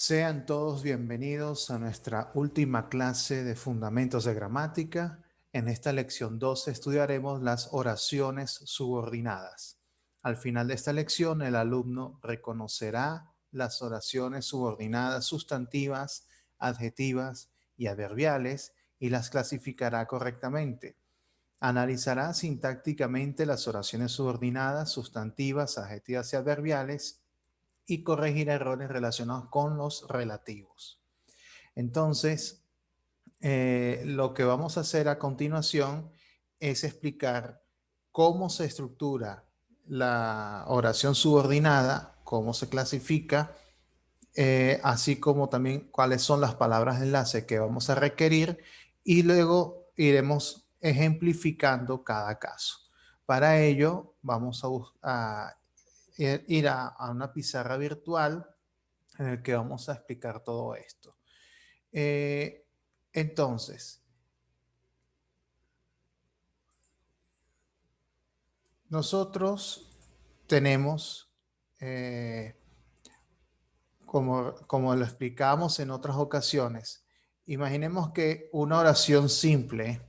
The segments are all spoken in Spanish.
Sean todos bienvenidos a nuestra última clase de Fundamentos de Gramática. En esta lección 12 estudiaremos las oraciones subordinadas. Al final de esta lección, el alumno reconocerá las oraciones subordinadas sustantivas, adjetivas y adverbiales y las clasificará correctamente. Analizará sintácticamente las oraciones subordinadas, sustantivas, adjetivas y adverbiales y corregir errores relacionados con los relativos. Entonces, lo que vamos a hacer a continuación es explicar cómo se estructura la oración subordinada, cómo se clasifica, así como también cuáles son las palabras de enlace que vamos a requerir y luego iremos ejemplificando cada caso. Para ello, vamos a ir a una pizarra virtual en el que vamos a explicar todo esto. Eh, entonces, nosotros tenemos, como lo explicamos en otras ocasiones, imaginemos que una oración simple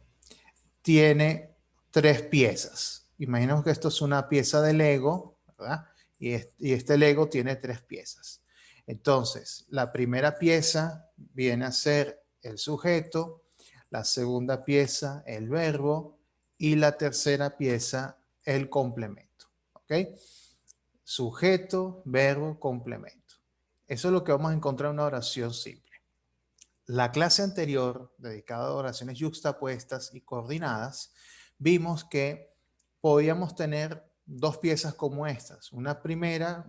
tiene tres piezas. Imaginemos que esto es una pieza de Lego, ¿verdad? Y este Lego tiene tres piezas. Entonces, la primera pieza viene a ser el sujeto, la segunda pieza el verbo y la tercera pieza el complemento. ¿Ok? Sujeto, verbo, complemento. Eso es lo que vamos a encontrar en una oración simple. La clase anterior, dedicada a oraciones yuxtapuestas y coordinadas, vimos que podíamos tener dos piezas como estas. Una primera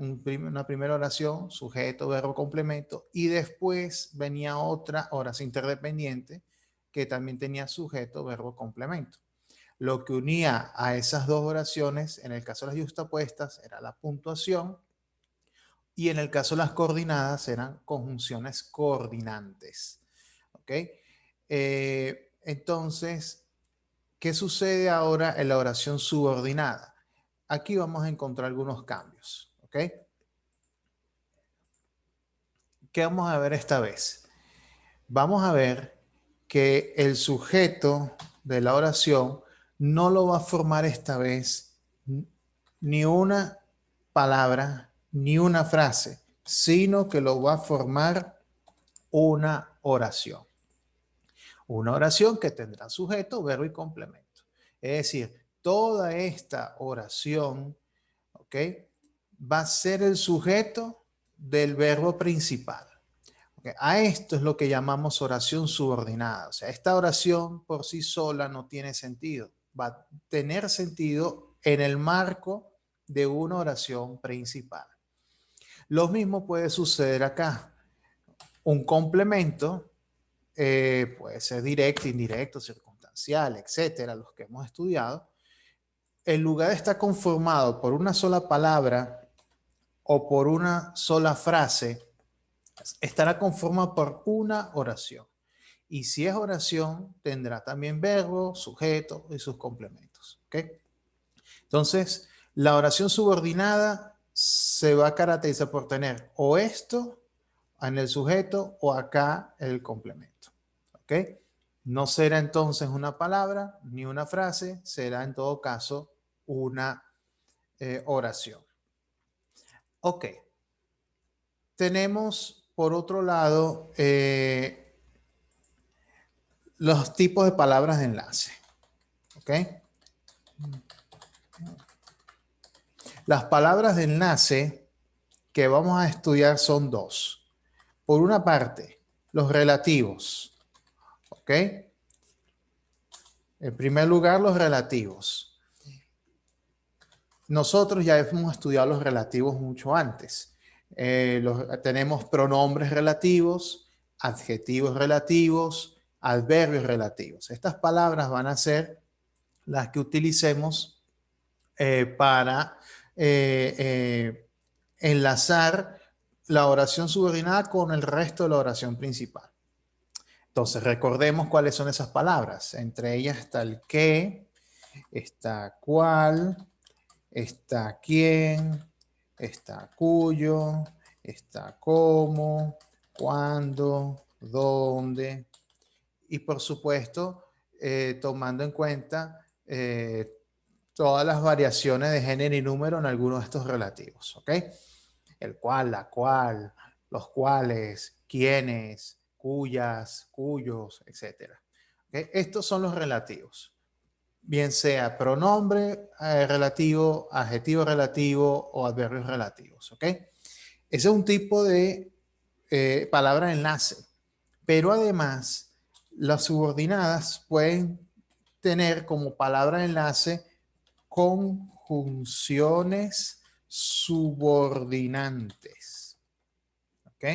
oración, sujeto, verbo, complemento, y después venía otra oración interdependiente que también tenía sujeto, verbo, complemento. Lo que unía a esas dos oraciones, en el caso de las yuxtapuestas, era la puntuación, y en el caso de las coordinadas eran conjunciones coordinantes. ¿Ok? Entonces, ¿qué sucede ahora en la oración subordinada? Aquí vamos a encontrar algunos cambios. ¿Ok? ¿Qué vamos a ver esta vez? Vamos a ver que el sujeto de la oración no lo va a formar esta vez ni una palabra ni una frase, sino que lo va a formar una oración. Una oración que tendrá sujeto, verbo y complemento. Es decir, toda esta oración, ¿ok? Va a ser el sujeto del verbo principal. ¿Okay? A esto es lo que llamamos oración subordinada. O sea, esta oración por sí sola no tiene sentido. Va a tener sentido en el marco de una oración principal. Lo mismo puede suceder acá. Un complemento puede ser directo, indirecto, circunstancial, etcétera, los que hemos estudiado. En lugar de estar conformado por una sola palabra o por una sola frase, estará conformado por una oración. Y si es oración, tendrá también verbo, sujeto y sus complementos. ¿Okay? Entonces, la oración subordinada se va a caracterizar por tener o esto en el sujeto o acá el complemento. ¿Ok? No será entonces una palabra ni una frase, será en todo caso una oración. Ok. Tenemos por otro lado los tipos de palabras de enlace. ¿Ok? Las palabras de enlace que vamos a estudiar son dos. Por una parte, los relativos. ¿Ok? En primer lugar, los relativos. Nosotros ya hemos estudiado los relativos mucho antes. Tenemos pronombres relativos, adjetivos relativos, adverbios relativos. Estas palabras van a ser las que utilicemos para enlazar la oración subordinada con el resto de la oración principal. Entonces, recordemos cuáles son esas palabras. Entre ellas está el qué, está cuál, está quién, está cuyo, está cómo, cuándo, dónde, y por supuesto, tomando en cuenta todas las variaciones de género y número en algunos de estos relativos, ¿ok? El cual, la cual, los cuales, quiénes, cuyas, cuyos, etc. ¿Okay? Estos son los relativos. Bien sea pronombre relativo, adjetivo relativo o adverbios relativos, ¿ok? Ese es un tipo de palabra enlace, pero además las subordinadas pueden tener como palabra enlace conjunciones subordinantes. ¿Ok?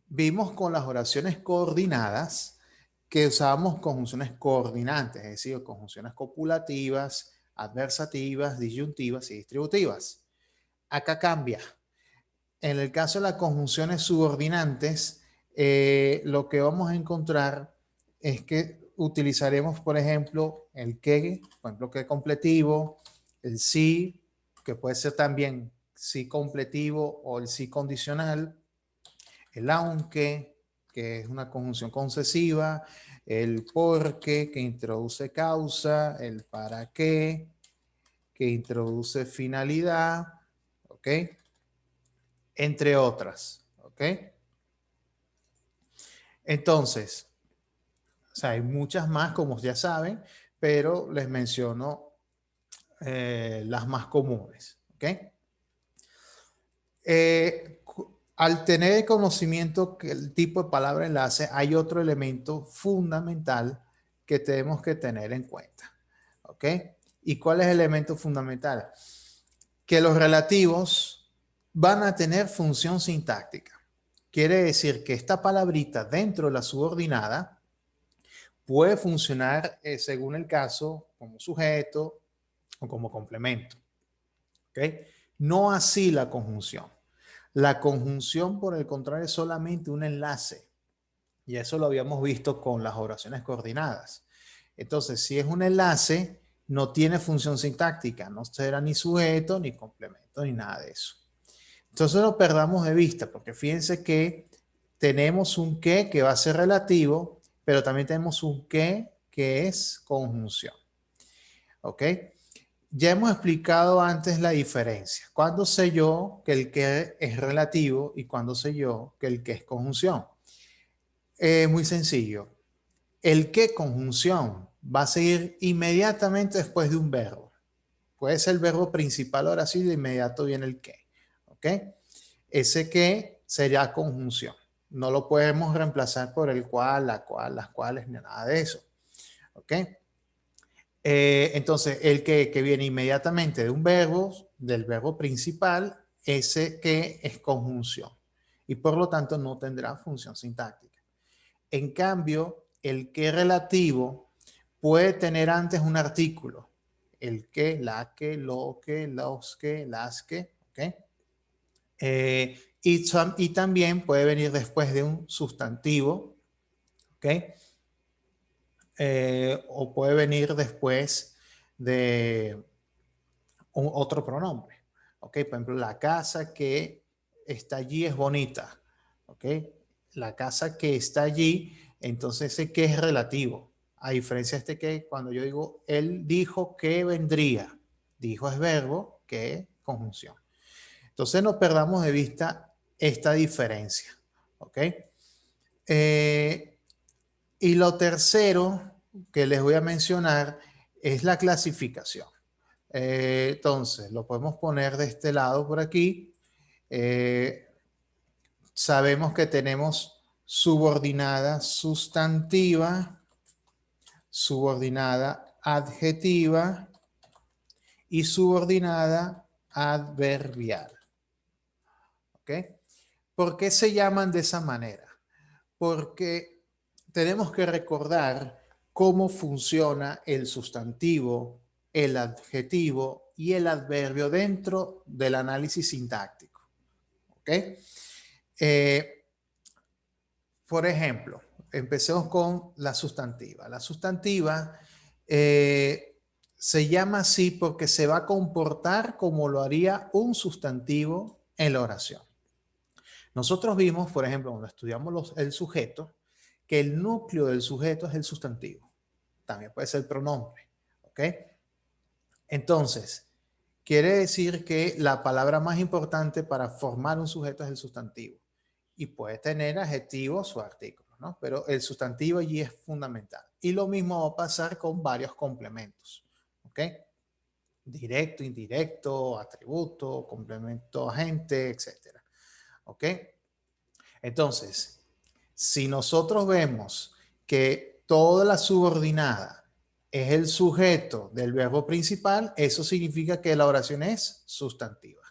Vimos con las oraciones coordinadas que usábamos conjunciones coordinantes, es decir, conjunciones copulativas, adversativas, disyuntivas y distributivas. Acá cambia. En el caso de las conjunciones subordinantes, lo que vamos a encontrar es que utilizaremos, por ejemplo, el que, por ejemplo, que completivo, el sí, que puede ser también sí completivo o el sí condicional, el aunque, que es una conjunción concesiva, el porque, que introduce causa, el para qué, que introduce finalidad, ¿ok? Entre otras, ¿ok? Entonces, o sea, hay muchas más, como ya saben, pero les menciono las más comunes, ¿ok? Al tener conocimiento que el tipo de palabra enlace, hay otro elemento fundamental que tenemos que tener en cuenta, ¿ok? ¿Y cuál es el elemento fundamental? Que los relativos van a tener función sintáctica. Quiere decir que esta palabrita dentro de la subordinada puede funcionar según el caso como sujeto o como complemento. ¿Okay? No así la conjunción. La conjunción, por el contrario, es solamente un enlace. Y eso lo habíamos visto con las oraciones coordinadas. Entonces, si es un enlace, no tiene función sintáctica, no será ni sujeto, ni complemento, ni nada de eso. Entonces no perdamos de vista, porque fíjense que tenemos un que va a ser relativo, pero también tenemos un que es conjunción. ¿Ok? Ya hemos explicado antes la diferencia. ¿Cuándo sé yo que el que es relativo y cuándo sé yo que el que es conjunción? Muy sencillo. El que conjunción va a seguir inmediatamente después de un verbo. Puede ser el verbo principal, ahora sí, de inmediato viene el que. ¿Ok? Ese que sería conjunción. No lo podemos reemplazar por el cual, la cual, las cuales, ni nada de eso. ¿Ok? Entonces, el que viene inmediatamente de un verbo, del verbo principal, ese que es conjunción. Y por lo tanto no tendrá función sintáctica. En cambio, el que relativo puede tener antes un artículo. El que, la que, lo que, los que, las que. ¿Ok? Y también puede venir después de un sustantivo, ¿ok? O puede venir después de otro pronombre, ¿ok? Por ejemplo, la casa que está allí es bonita, ¿ok? La casa que está allí, entonces ese que es relativo. A diferencia de este que cuando yo digo, él dijo que vendría. Dijo es verbo, que conjunción. Entonces no perdamos de vista esta diferencia. ¿Ok? Y lo tercero que les voy a mencionar es la clasificación. Entonces, lo podemos poner de este lado por aquí. Sabemos que tenemos subordinada sustantiva, subordinada adjetiva y subordinada adverbial. ¿Ok? ¿Por qué se llaman de esa manera? Porque tenemos que recordar cómo funciona el sustantivo, el adjetivo y el adverbio dentro del análisis sintáctico. ¿Ok? Por ejemplo, empecemos con la sustantiva. La sustantiva se llama así porque se va a comportar como lo haría un sustantivo en la oración. Nosotros vimos, por ejemplo, cuando estudiamos el sujeto, que el núcleo del sujeto es el sustantivo. También puede ser el pronombre. ¿Ok? Entonces, quiere decir que la palabra más importante para formar un sujeto es el sustantivo. Y puede tener adjetivos o artículos, ¿no? Pero el sustantivo allí es fundamental. Y lo mismo va a pasar con varios complementos. ¿Ok? Directo, indirecto, atributo, complemento agente, etc. ¿Ok? Entonces, si nosotros vemos que toda la subordinada es el sujeto del verbo principal, eso significa que la oración es sustantiva.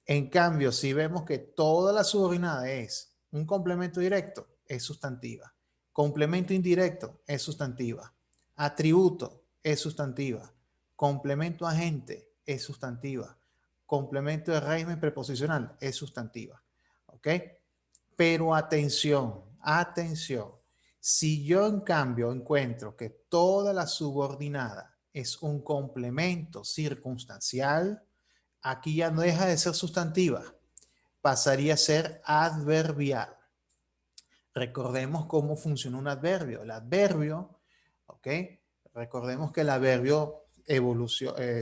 En cambio, si vemos que toda la subordinada es un complemento directo, es sustantiva. Complemento indirecto es sustantiva. Atributo es sustantiva. Complemento agente es sustantiva. Complemento de régimen preposicional es sustantiva. ¿Ok? Pero atención, atención. Si yo en cambio encuentro que toda la subordinada es un complemento circunstancial, aquí ya no deja de ser sustantiva, pasaría a ser adverbial. Recordemos cómo funciona un adverbio. El adverbio, ¿ok? Recordemos que el adverbio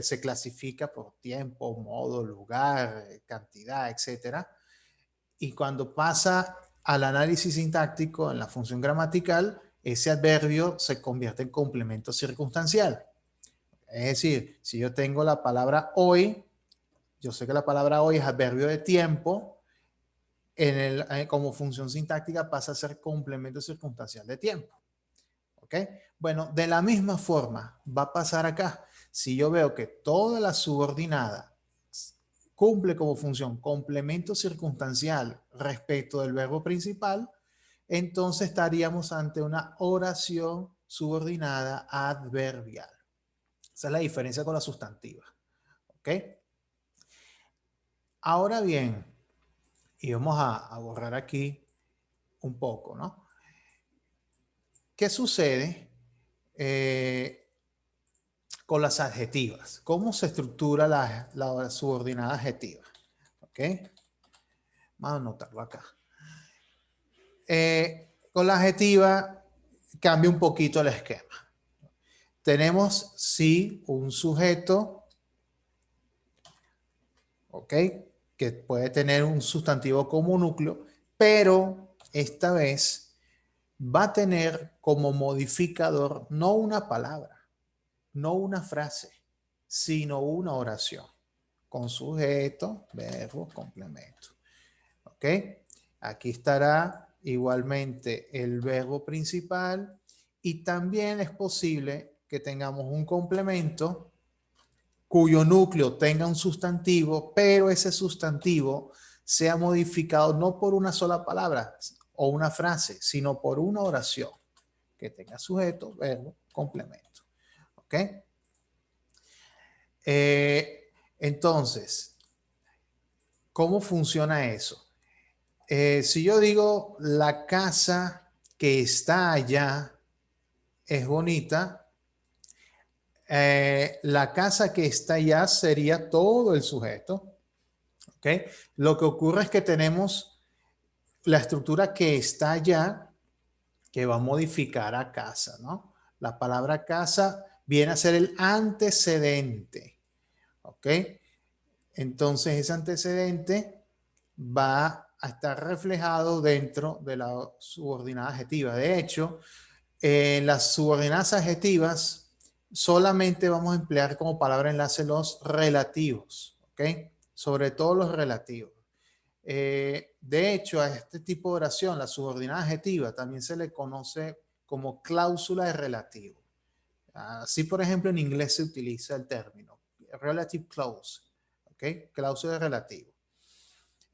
se clasifica por tiempo, modo, lugar, cantidad, etcétera. Y cuando pasa al análisis sintáctico en la función gramatical, ese adverbio se convierte en complemento circunstancial. Es decir, si yo tengo la palabra hoy, yo sé que la palabra hoy es adverbio de tiempo, como función sintáctica pasa a ser complemento circunstancial de tiempo. ¿Ok? Bueno, de la misma forma va a pasar acá. Si yo veo que toda la subordinada cumple como función complemento circunstancial respecto del verbo principal, entonces estaríamos ante una oración subordinada adverbial. Esa es la diferencia con la sustantiva. ¿Ok? Ahora bien, y vamos a borrar aquí un poco, ¿no? ¿Qué sucede con las adjetivas? ¿Cómo se estructura la subordinada adjetiva? ¿Ok? Vamos a anotarlo acá. Con la adjetiva cambia un poquito el esquema. Tenemos, sí, un sujeto, ¿ok? Que puede tener un sustantivo como núcleo, pero esta vez va a tener como modificador no una palabra, no una frase, sino una oración con sujeto, verbo, complemento. ¿Ok? Aquí estará igualmente el verbo principal y también es posible que tengamos un complemento cuyo núcleo tenga un sustantivo, pero ese sustantivo sea modificado no por una sola palabra o una frase, sino por una oración que tenga sujeto, verbo, complemento. ¿Ok? Entonces, ¿cómo funciona eso? Si yo digo la casa que está allá es bonita, la casa que está allá sería todo el sujeto. ¿Ok? Lo que ocurre es que tenemos la estructura que está allá que va a modificar a casa, ¿no? La palabra casa viene a ser el antecedente. ¿Ok? Entonces ese antecedente va a estar reflejado dentro de la subordinada adjetiva. De hecho, en las subordinadas adjetivas solamente vamos a emplear como palabra enlace los relativos, ¿ok? Sobre todo los relativos. De hecho, a este tipo de oración, la subordinada adjetiva, también se le conoce como cláusula de relativo. Así, por ejemplo, en inglés se utiliza el término relative clause, ¿ok? Cláusula de relativo.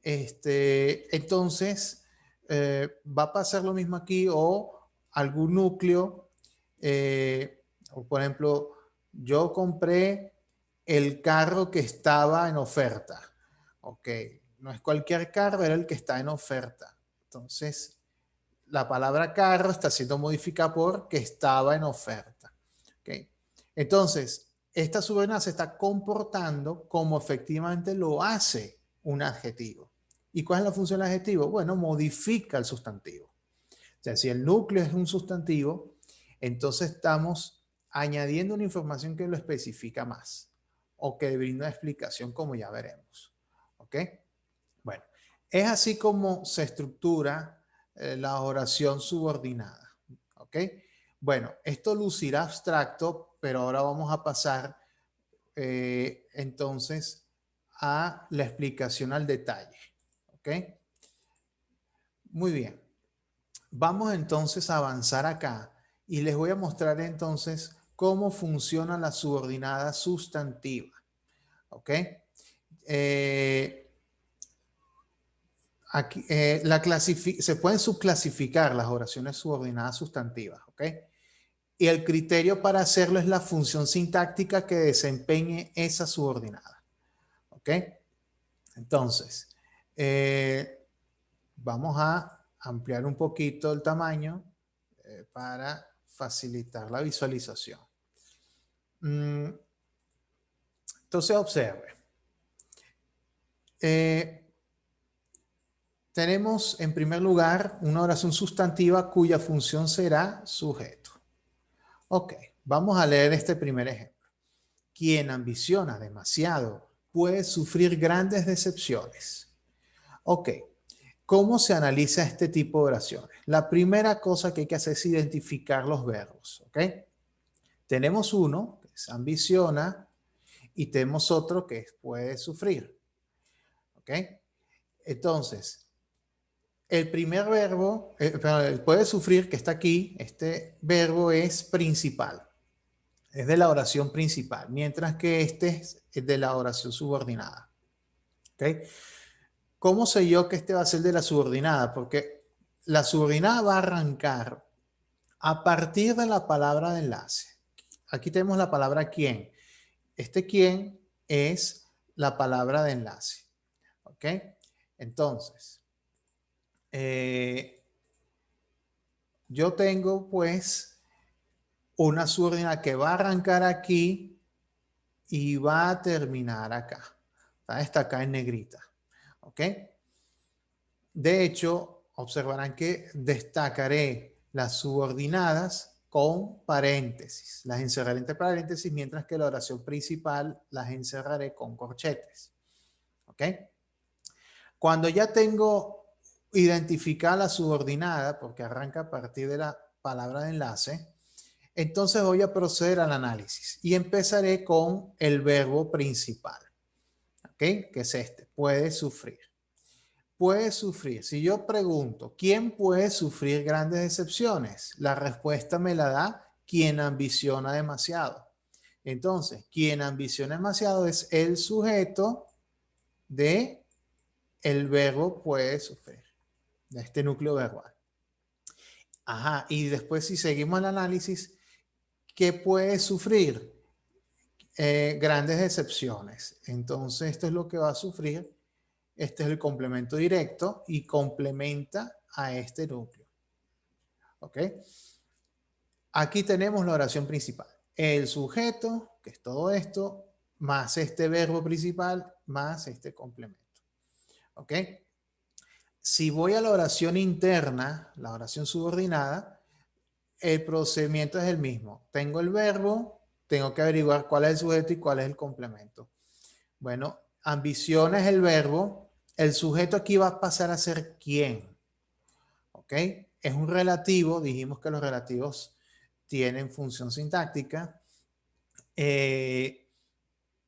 Entonces, va a pasar lo mismo aquí o algún núcleo, o por ejemplo, yo compré el carro que estaba en oferta. Ok, no es cualquier carro, era el que está en oferta. Entonces, la palabra carro está siendo modificada por que estaba en oferta. Ok, entonces, esta subordinada se está comportando como efectivamente lo hace un adjetivo. ¿Y cuál es la función del adjetivo? Bueno, modifica el sustantivo. O sea, si el núcleo es un sustantivo, entonces estamos añadiendo una información que lo especifica más o que brinda una explicación, como ya veremos. ¿Ok? Bueno, es así como se estructura la oración subordinada. ¿Ok? Bueno, esto lucirá abstracto, pero ahora vamos a pasar entonces a la explicación al detalle. ¿Ok? Muy bien. Vamos entonces a avanzar acá y les voy a mostrar entonces cómo funciona la subordinada sustantiva. ¿Ok? Aquí, se pueden subclasificar las oraciones subordinadas sustantivas. ¿Ok? Y el criterio para hacerlo es la función sintáctica que desempeñe esa subordinada. ¿Ok? Entonces, vamos a ampliar un poquito el tamaño para facilitar la visualización. Entonces, observe. Tenemos en primer lugar una oración sustantiva cuya función será sujeto. Ok, vamos a leer este primer ejemplo. Quien ambiciona demasiado puede sufrir grandes decepciones. Ok, ¿cómo se analiza este tipo de oraciones? La primera cosa que hay que hacer es identificar los verbos. Ok, tenemos uno que es ambiciona y tenemos otro que es puede sufrir. Ok, entonces el primer verbo, el puede sufrir que está aquí, este verbo es principal, es de la oración principal, mientras que este es de la oración subordinada. ¿Okay? ¿Cómo sé yo que este va a ser de la subordinada? Porque la subordinada va a arrancar a partir de la palabra de enlace. Aquí tenemos la palabra quién. Este quién es la palabra de enlace. ¿Ok? Entonces, yo tengo pues una subordinada que va a arrancar aquí y va a terminar acá. Está acá en negrita. ¿Ok? De hecho, observarán que destacaré las subordinadas con paréntesis. Las encerraré entre paréntesis, mientras que la oración principal las encerraré con corchetes. ¿Ok? Cuando ya tengo identificada la subordinada, porque arranca a partir de la palabra de enlace, entonces voy a proceder al análisis y empezaré con el verbo principal, ¿ok? Que es este, puede sufrir. Puede sufrir. Si yo pregunto, ¿quién puede sufrir grandes decepciones? La respuesta me la da quien ambiciona demasiado. Entonces, quien ambiciona demasiado es el sujeto de el verbo puede sufrir, de este núcleo verbal. Ajá, y después si seguimos el análisis, ¿qué puede sufrir? Grandes decepciones. Entonces, esto es lo que va a sufrir. Este es el complemento directo y complementa a este núcleo. ¿Ok? Aquí tenemos la oración principal. El sujeto, que es todo esto, más este verbo principal, más este complemento. ¿Ok? Si voy a la oración interna, la oración subordinada, el procedimiento es el mismo. Tengo el verbo, tengo que averiguar cuál es el sujeto y cuál es el complemento. Bueno, ambiciona es el verbo. El sujeto aquí va a pasar a ser quién. ¿Ok? Es un relativo. Dijimos que los relativos tienen función sintáctica. De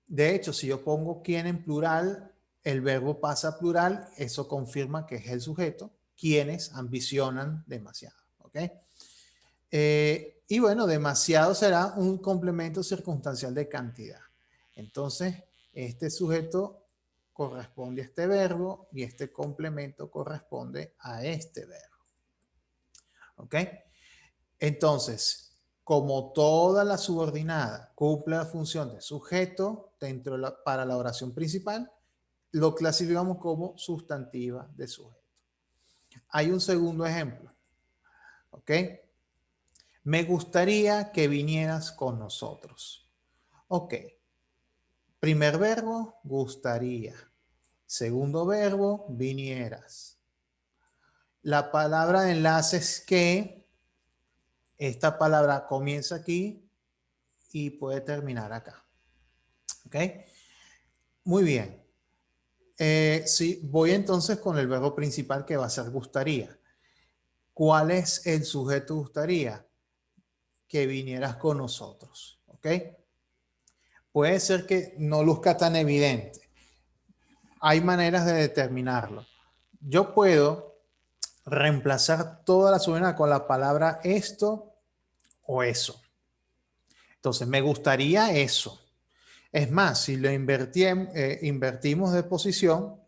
hecho, si yo pongo quién en plural, el verbo pasa a plural. Eso confirma que es el sujeto. Quienes ambicionan demasiado. ¿Ok? Y bueno, demasiado será un complemento circunstancial de cantidad. Entonces, este sujeto corresponde a este verbo y este complemento corresponde a este verbo. ¿Ok? Entonces, como toda la subordinada cumple la función de sujeto para la oración principal, lo clasificamos como sustantiva de sujeto. Hay un segundo ejemplo. ¿Ok? Me gustaría que vinieras con nosotros. Ok. Primer verbo, gustaría. Segundo verbo, vinieras. La palabra de enlace es que esta palabra comienza aquí y puede terminar acá. ¿Ok? Muy bien. Sí, voy entonces con el verbo principal que va a ser gustaría. ¿Cuál es el sujeto gustaría? Que vinieras con nosotros. ¿Ok? Puede ser que no luzca tan evidente. Hay maneras de determinarlo. Yo puedo reemplazar toda la subordinada con la palabra esto o eso. Entonces, me gustaría eso. Es más, si lo invertimos de posición,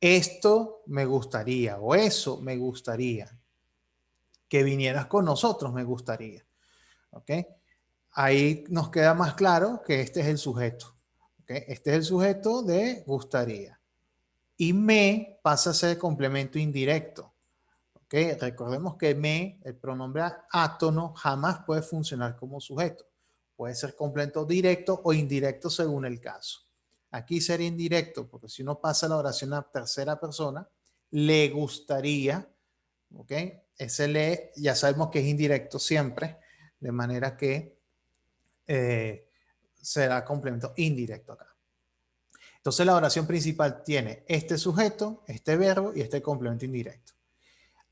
esto me gustaría o eso me gustaría. Que vinieras con nosotros me gustaría. ¿Ok? Ahí nos queda más claro que este es el sujeto. ¿Ok? Este es el sujeto de gustaría. Y me pasa a ser complemento indirecto. ¿Ok? Recordemos que me, el pronombre átono, jamás puede funcionar como sujeto. Puede ser complemento directo o indirecto según el caso. Aquí sería indirecto, porque si uno pasa la oración a tercera persona, le gustaría, ¿ok? Ese le, ya sabemos que es indirecto siempre, de manera que será complemento indirecto acá. Entonces la oración principal tiene este sujeto, este verbo y este complemento indirecto.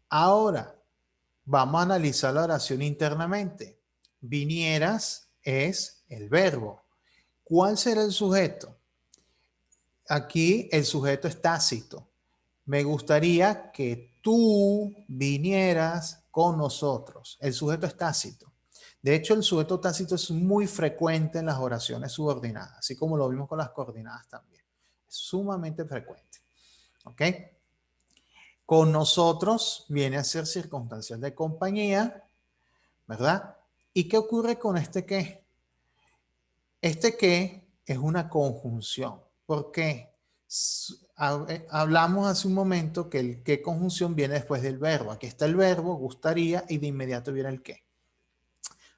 Ahora, vamos a analizar la oración internamente. Vinieras es el verbo. ¿Cuál será el sujeto? Aquí el sujeto es tácito. Me gustaría que tú vinieras con nosotros. El sujeto es tácito. De hecho, el sujeto tácito es muy frecuente en las oraciones subordinadas, así como lo vimos con las coordinadas también. Es sumamente frecuente. ¿Ok? Con nosotros viene a ser circunstancial de compañía, ¿verdad? ¿Y qué ocurre con este qué? Este qué es una conjunción. ¿Por qué? Hablamos hace un momento que el qué conjunción viene después del verbo. Aquí está el verbo, gustaría, y de inmediato viene el qué.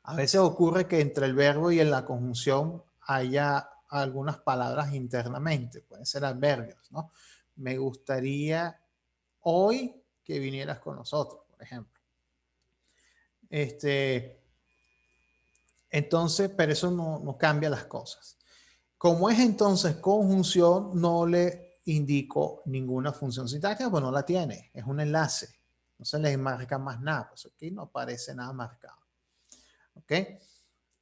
A veces ocurre que entre el verbo y en la conjunción haya algunas palabras internamente, pueden ser adverbios, ¿no? Me gustaría hoy que vinieras con nosotros, por ejemplo. Entonces, pero eso no cambia las cosas. Como es entonces conjunción, no le indico ninguna función sintáctica, pues no la tiene, es un enlace. No se le marca más nada, pues aquí no aparece nada marcado. ¿Ok?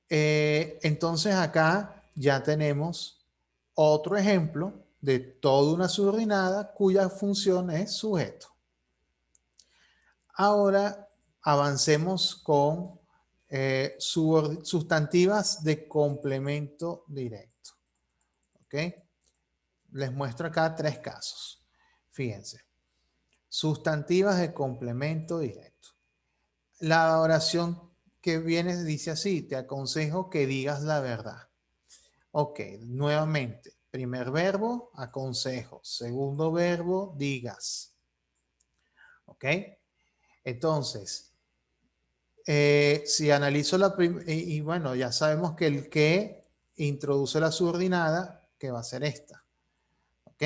Entonces acá ya tenemos otro ejemplo de toda una subordinada cuya función es sujeto. Ahora avancemos con sustantivas de complemento directo. ¿Ok? Les muestro acá tres casos. Fíjense. Sustantivas de complemento directo. La oración que viene dice así: te aconsejo que digas la verdad. Ok, nuevamente. Primer verbo, aconsejo. Segundo verbo, digas. Ok. Entonces, si analizo la y bueno, ya sabemos que el que introduce la subordinada, que va a ser esta. ¿Ok?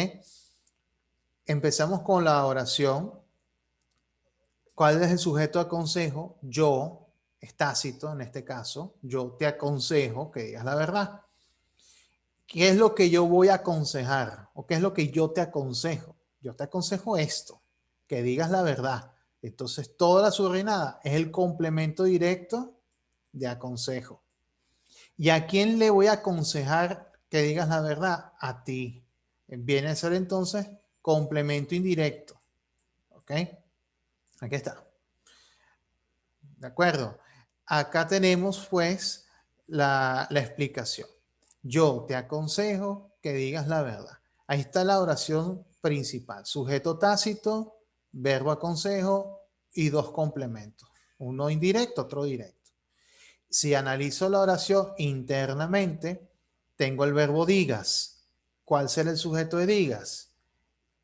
Empezamos con la oración. ¿Cuál es el sujeto de aconsejo? Yo, es tácito en este caso. Yo te aconsejo que digas la verdad. ¿Qué es lo que yo voy a aconsejar? ¿O qué es lo que yo te aconsejo? Yo te aconsejo esto, que digas la verdad. Entonces, toda la subordinada es el complemento directo de aconsejo. ¿Y a quién le voy a aconsejar que digas la verdad? A ti. Viene a ser entonces complemento indirecto. ¿Ok? Aquí está. ¿De acuerdo? Acá tenemos pues la explicación. Yo te aconsejo que digas la verdad. Ahí está la oración principal. Sujeto tácito, verbo aconsejo y dos complementos. Uno indirecto, otro directo. Si analizo la oración internamente, tengo el verbo digas. ¿Cuál será el sujeto de digas?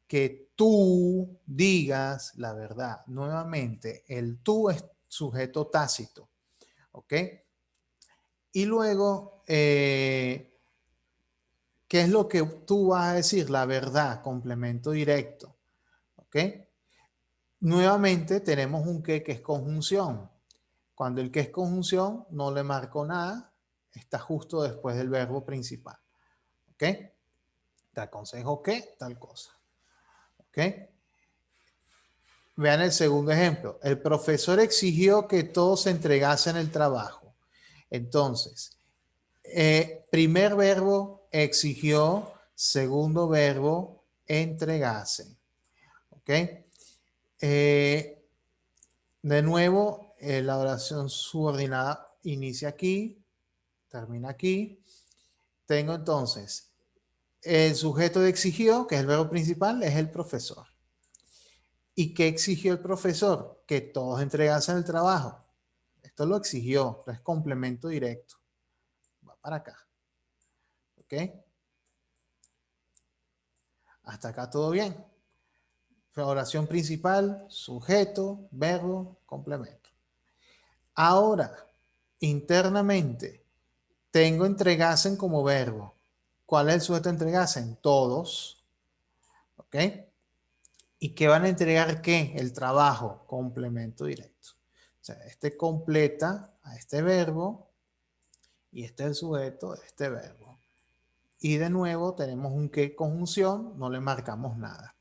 Que tú digas la verdad. Nuevamente, el tú es sujeto tácito. ¿Ok? Y luego, ¿qué ¿qué es lo que tú vas a decir? La verdad, complemento directo. ¿Ok? Nuevamente tenemos un que es conjunción. Cuando el que es conjunción no le marco nada, está justo después del verbo principal. ¿Ok? Te aconsejo que tal cosa. ¿Ok? Vean el segundo ejemplo. El profesor exigió que todos entregasen el trabajo. Entonces, primer verbo exigió, segundo verbo entregasen. ¿Ok? De nuevo, la oración subordinada inicia aquí, termina aquí. Tengo entonces el sujeto de exigió, que es el verbo principal, es el profesor. ¿Y qué exigió el profesor? Que todos entregasen el trabajo. Esto lo exigió, es complemento directo. Va para acá. ¿Ok? Hasta acá todo bien. Oración principal, sujeto, verbo, complemento. Ahora, internamente, tengo entregasen como verbo. ¿Cuál es el sujeto de entregasen? Todos. ¿Ok? ¿Y qué van a entregar qué? El trabajo, complemento directo. O sea, este completa a este verbo y este es el sujeto de este verbo. Y de nuevo tenemos un qué conjunción, no le marcamos nada.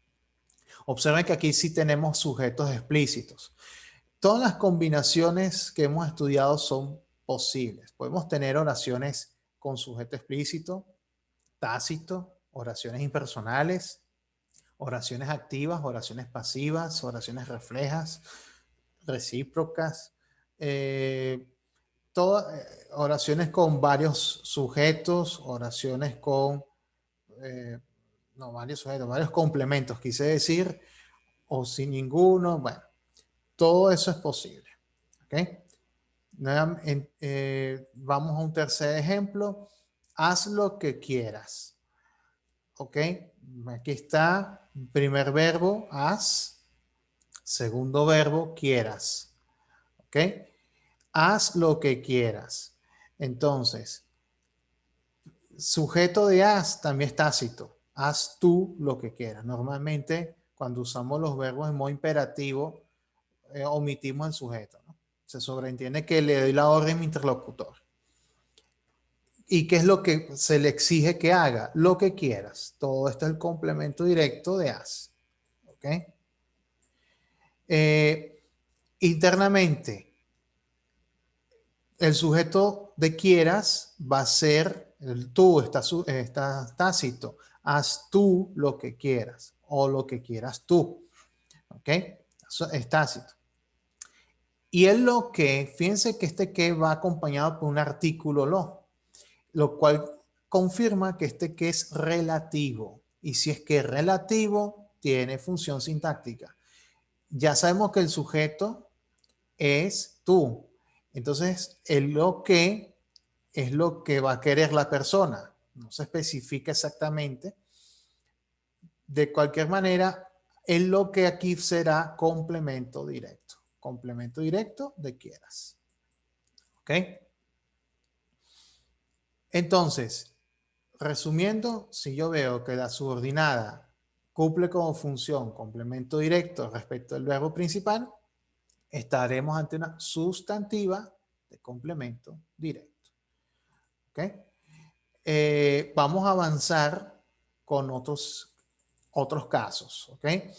Observen que aquí sí tenemos sujetos explícitos. Todas las combinaciones que hemos estudiado son posibles. Podemos tener oraciones con sujeto explícito, tácito, oraciones impersonales, oraciones activas, oraciones pasivas, oraciones reflejas, recíprocas, oraciones con varios sujetos, oraciones con, no varios sujetos, varios complementos, quise decir, o sin ninguno, bueno, todo eso es posible. ¿Ok? Vamos a un tercer ejemplo. Haz lo que quieras. ¿Ok? Aquí está, primer verbo, haz. Segundo verbo, quieras. ¿Ok? Haz lo que quieras. Entonces, sujeto de haz también es tácito. Haz tú lo que quieras. Normalmente, cuando usamos los verbos en modo imperativo, omitimos el sujeto, ¿no? Se sobreentiende que le doy la orden a mi interlocutor. ¿Y qué es lo que se le exige que haga? Lo que quieras. Todo esto es el complemento directo de haz. ¿Ok? Internamente, el sujeto de quieras va a ser el tú, está tácito. Haz tú lo que quieras o lo que quieras tú. ¿Ok? Eso es tácito. Y el lo que, fíjense que este que va acompañado por un artículo lo cual confirma que este que es relativo. Y si es que es relativo, tiene función sintáctica. Ya sabemos que el sujeto es tú. Entonces, el lo que es lo que va a querer la persona. No se especifica exactamente. De cualquier manera, el lo que aquí será complemento directo. Complemento directo de quieras. ¿Ok? Entonces, resumiendo, si yo veo que la subordinada cumple como función complemento directo respecto al verbo principal, estaremos ante una sustantiva de complemento directo. ¿Okay? Vamos a avanzar con otros casos. ¿Okay?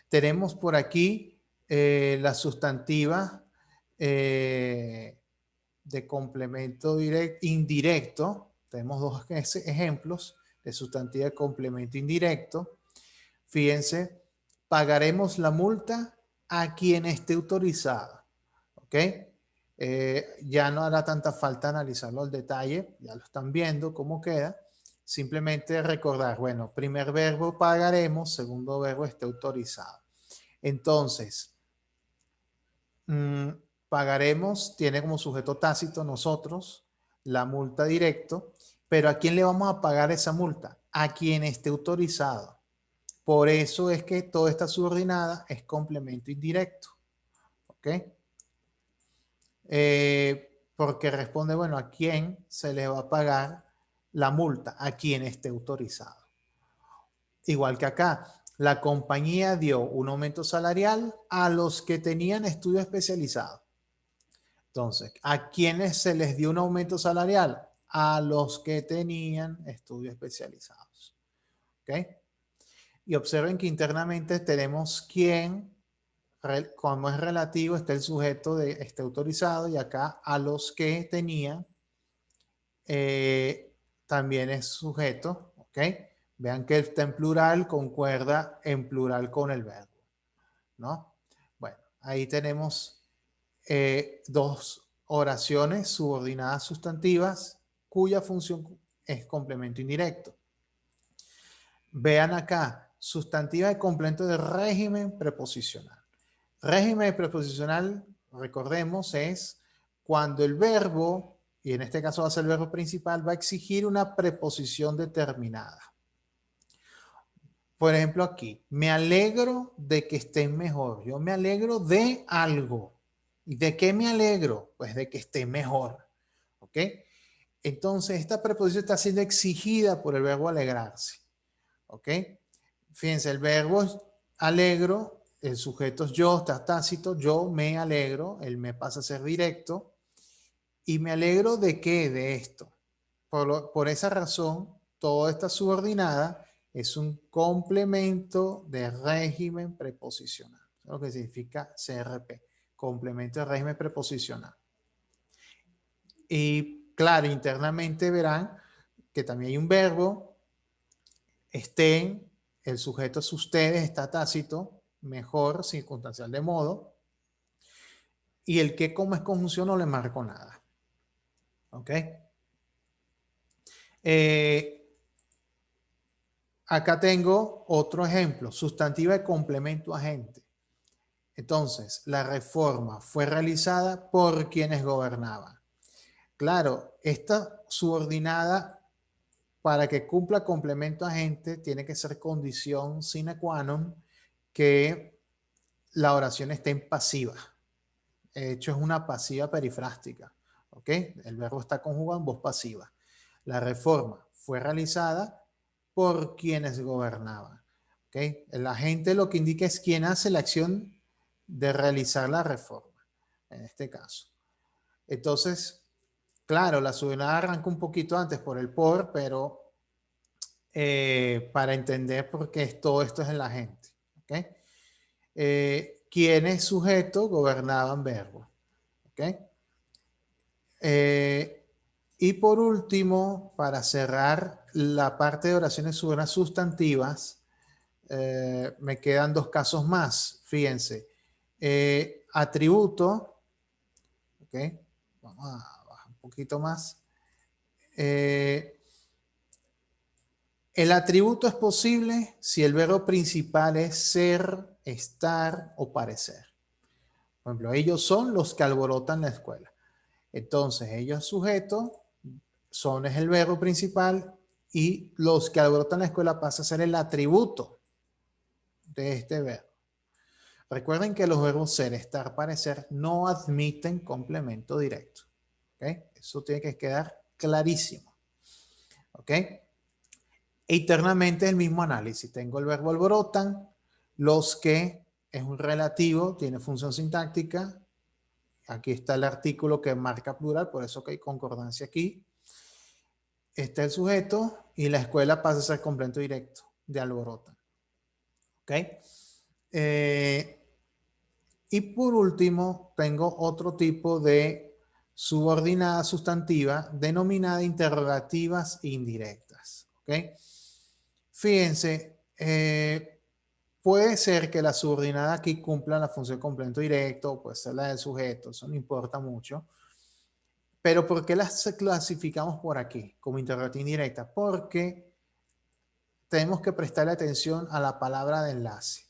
Tenemos por aquí la sustantiva de complemento indirecto. Tenemos dos ejemplos de sustantiva de complemento indirecto. Fíjense, pagaremos la multa a quien esté autorizado. ¿Ok? Ya no hará tanta falta analizarlo al detalle, ya lo están viendo cómo queda. Simplemente recordar, bueno, primer verbo pagaremos, segundo verbo esté autorizado. Entonces, pagaremos tiene como sujeto tácito nosotros, la multa directo, pero ¿a quién le vamos a pagar esa multa? A quien esté autorizado. Por eso es que toda esta subordinada es complemento indirecto. ¿Ok? Porque responde, bueno, ¿a quién se le va a pagar la multa a quien esté autorizado. Igual que acá, la compañía dio un aumento salarial a los que tenían estudio especializado. Entonces, ¿a quiénes se les dio un aumento salarial? A los que tenían estudios especializados. ¿Ok? Y observen que internamente tenemos quién, como es relativo, está el sujeto de este autorizado y acá a los que tenían también es sujeto. ¿Ok? Vean que está en plural, concuerda en plural con el verbo, ¿no? Bueno, ahí tenemos dos oraciones subordinadas sustantivas cuya función es complemento indirecto. Vean acá, sustantiva de complemento de régimen preposicional. Régimen preposicional, recordemos, es cuando el verbo, y en este caso va a ser el verbo principal, va a exigir una preposición determinada. Por ejemplo, aquí, me alegro de que estén mejor. Yo me alegro de algo. ¿Y de qué me alegro? Pues de que estén mejor. ¿Ok? Entonces, esta preposición está siendo exigida por el verbo alegrarse. ¿Ok? Fíjense, el verbo es alegro, el sujeto es yo, está tácito, yo me alegro, él me pasa a ser directo. ¿Y me alegro de qué? De esto. Por esa razón, toda esta subordinada es un complemento de régimen preposicional. Eso es lo que significa CRP, complemento de régimen preposicional. Y claro, internamente verán que también hay un verbo, estén, el sujeto es ustedes, está tácito, mejor, circunstancial de modo, y el que como es conjunción no le marco nada. ¿Ok? Acá tengo otro ejemplo, sustantiva de complemento agente. Entonces, la reforma fue realizada por quienes gobernaban. Claro, esta subordinada para que cumpla complemento agente tiene que ser condición sine qua non que la oración esté en pasiva. De hecho, es una pasiva perifrástica. ¿Ok? El verbo está conjugado en voz pasiva. La reforma fue realizada por quienes gobernaban. ¿Ok? El agente lo que indica es quién hace la acción de realizar la reforma, en este caso. Entonces, claro, la subordinada arranca un poquito antes por el por, pero para entender por qué todo esto es el agente. ¿Ok? ¿Quiénes sujetos gobernaban verbo? ¿Ok? Y por último, para cerrar la parte de oraciones sustantivas, me quedan dos casos más. Fíjense, atributo, ¿ok? Vamos a bajar un poquito más. El atributo es posible si el verbo principal es ser, estar o parecer. Por ejemplo, ellos son los que alborotan la escuela. Entonces, ellos sujeto, son es el verbo principal y los que alborotan la escuela pasa a ser el atributo de este verbo. Recuerden que los verbos ser, estar, parecer no admiten complemento directo. ¿Okay? Eso tiene que quedar clarísimo. ¿Ok? E internamente el mismo análisis. Tengo el verbo alborotan, los que es un relativo, tiene función sintáctica. Aquí está el artículo que marca plural, por eso que hay concordancia aquí. Está el sujeto y la escuela pasa a ser complemento directo de alborotan. ¿Ok? Y por último, tengo otro tipo de subordinada sustantiva denominada interrogativas indirectas. ¿Ok? Fíjense, puede ser que la subordinada aquí cumpla la función de complemento directo, puede ser la del sujeto, eso no importa mucho. Pero ¿por qué las clasificamos por aquí como interrogativa indirecta? Porque tenemos que prestarle atención a la palabra de enlace.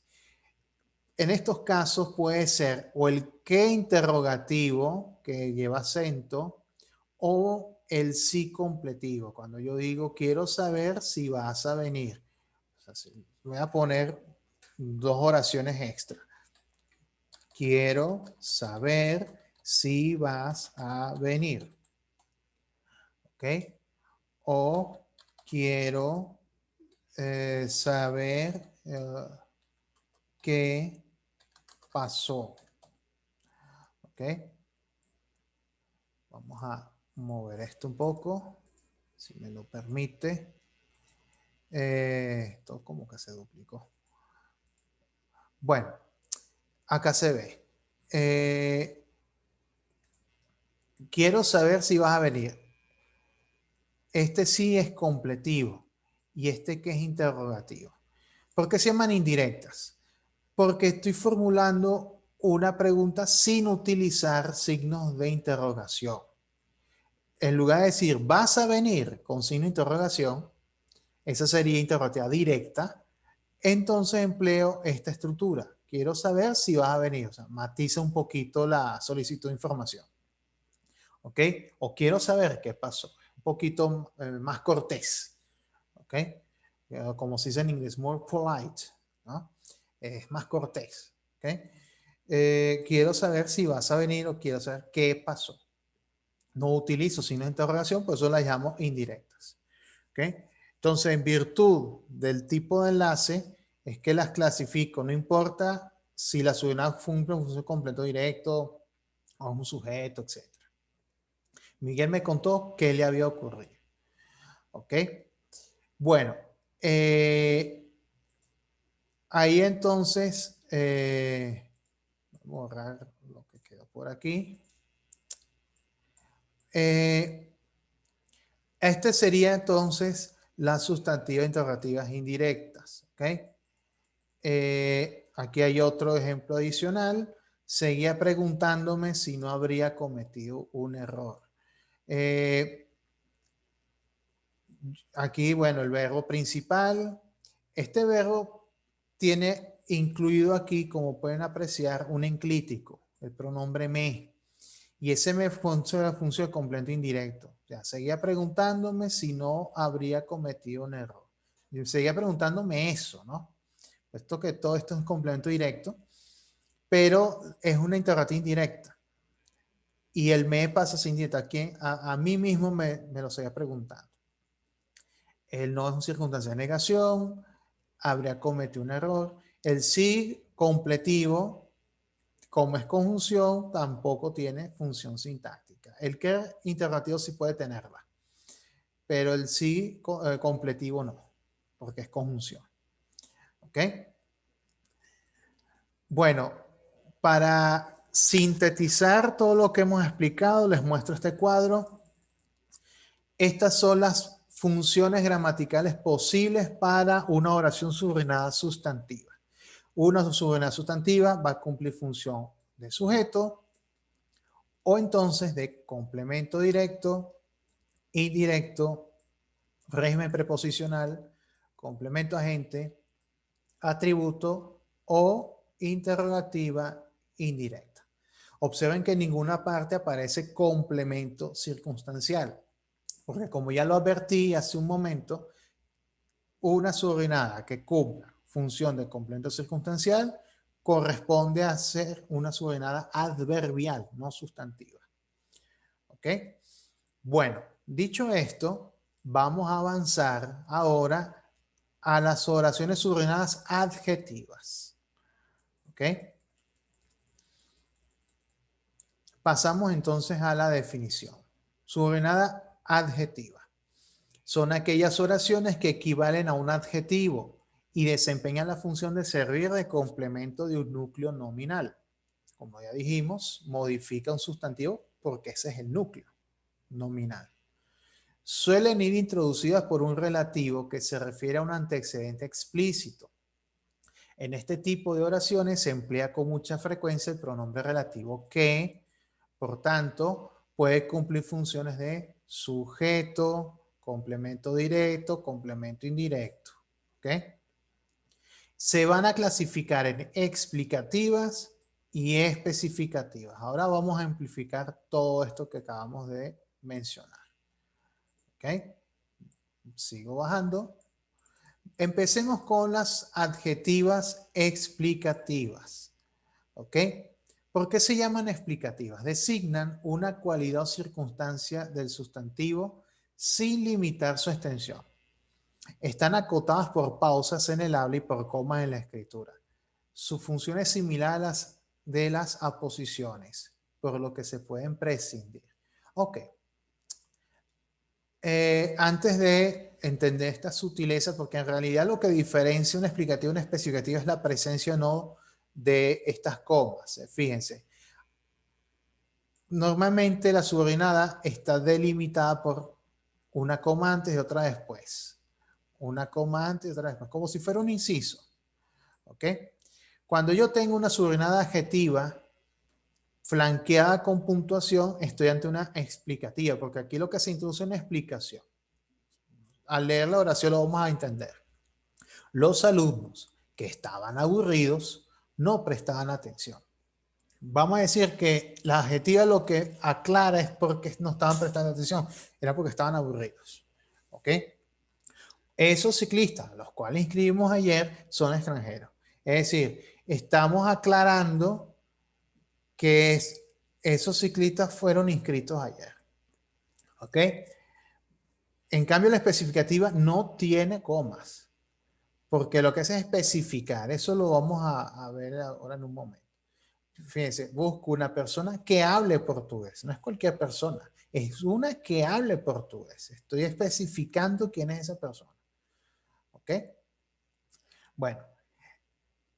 En estos casos puede ser o el qué interrogativo que lleva acento o el sí completivo. Cuando yo digo quiero saber si vas a venir. O sea, voy a poner dos oraciones extra. Quiero saber si vas a venir. ¿Ok? o quiero saber qué pasó. ¿Ok? Vamos a mover esto un poco, si me lo permite. Esto como que se duplicó. Bueno, acá se ve. Quiero saber si vas a venir. Este sí es completivo y este que es interrogativo. ¿Por qué se llaman indirectas? Porque estoy formulando una pregunta sin utilizar signos de interrogación. En lugar de decir, ¿vas a venir? Con signo de interrogación, esa sería interrogativa directa. Entonces empleo esta estructura. Quiero saber si vas a venir. O sea, matiza un poquito la solicitud de información. ¿Ok? O quiero saber qué pasó. Un poquito más cortés. ¿Ok? Como se dice en inglés, more polite. ¿No? Es más cortés. ¿Ok? Quiero saber si vas a venir o quiero saber qué pasó. No utilizo signos de interrogación, por eso las llamo indirectas. ¿Ok? Entonces, en virtud del tipo de enlace, es que las clasifico. No importa si la subunidad cumple un función completo directo o un sujeto, etc. Miguel me contó qué le había ocurrido. ¿Ok? Bueno, ahí entonces, borrar lo que quedó por aquí. Este sería entonces las sustantivas interrogativas indirectas. ¿Ok? Aquí hay otro ejemplo adicional. Seguía preguntándome si no habría cometido un error. Aquí, bueno, el verbo principal. Este verbo tiene incluido aquí, como pueden apreciar, un enclítico, el pronombre me. Y ese me funciona la función de complemento indirecto. Ya, seguía preguntándome si no habría cometido un error. Y seguía preguntándome eso, ¿no? Puesto que todo esto es un complemento directo, pero es una interrogativa indirecta. Y el me pasa sin directa. A mí mismo me lo seguía preguntando. El no es una circunstancia de negación, habría cometido un error. El sí completivo, como es conjunción, tampoco tiene función sintáctica. El que interrogativo sí puede tenerla, pero el sí completivo no, porque es conjunción. ¿Ok? Bueno, para sintetizar todo lo que hemos explicado, les muestro este cuadro. Estas son las funciones gramaticales posibles para una oración subordinada sustantiva. Una subordinada sustantiva va a cumplir función de sujeto o entonces de complemento directo, indirecto, régimen preposicional, complemento agente, atributo o interrogativa indirecta. Observen que en ninguna parte aparece complemento circunstancial, porque como ya lo advertí hace un momento, una subordinada que cumpla función de complemento circunstancial corresponde a ser una subordinada adverbial, no sustantiva. ¿Ok? Bueno, dicho esto, vamos a avanzar ahora a las oraciones subordinadas adjetivas. ¿Ok? Pasamos entonces a la definición. Subordinada adjetiva. Son aquellas oraciones que equivalen a un adjetivo y desempeñan la función de servir de complemento de un núcleo nominal. Como ya dijimos, modifica un sustantivo porque ese es el núcleo nominal. Suelen ir introducidas por un relativo que se refiere a un antecedente explícito. En este tipo de oraciones se emplea con mucha frecuencia el pronombre relativo que, por tanto, puede cumplir funciones de sujeto, complemento directo, complemento indirecto. ¿Ok? Se van a clasificar en explicativas y especificativas. Ahora vamos a amplificar todo esto que acabamos de mencionar. ¿Ok? Sigo bajando. Empecemos con las adjetivas explicativas. ¿Ok? ¿Por qué se llaman explicativas? Designan una cualidad o circunstancia del sustantivo sin limitar su extensión. Están acotadas por pausas en el habla y por comas en la escritura. Su función es similar a las de las aposiciones, por lo que se pueden prescindir. Ok. Antes de entender esta sutileza, porque en realidad lo que diferencia un explicativo y un especificativo es la presencia o no de estas comas. Fíjense, normalmente la subordinada está delimitada por una coma antes y otra después. Una coma antes y otra después, como si fuera un inciso. ¿Ok? Cuando yo tengo una subordinada adjetiva flanqueada con puntuación, estoy ante una explicativa, porque aquí lo que se introduce es una explicación. Al leer la oración lo vamos a entender. Los alumnos que estaban aburridos no prestaban atención. Vamos a decir que la adjetiva lo que aclara es porque no estaban prestando atención, era porque estaban aburridos. ¿Ok? Esos ciclistas, los cuales inscribimos ayer, son extranjeros. Es decir, estamos aclarando que esos ciclistas fueron inscritos ayer. ¿Ok? En cambio, la especificativa no tiene comas, porque lo que hace es especificar. Eso lo vamos a ver ahora en un momento. Fíjense, busco una persona que hable portugués. No es cualquier persona, es una que hable portugués. Estoy especificando quién es esa persona. ¿Ok? Bueno,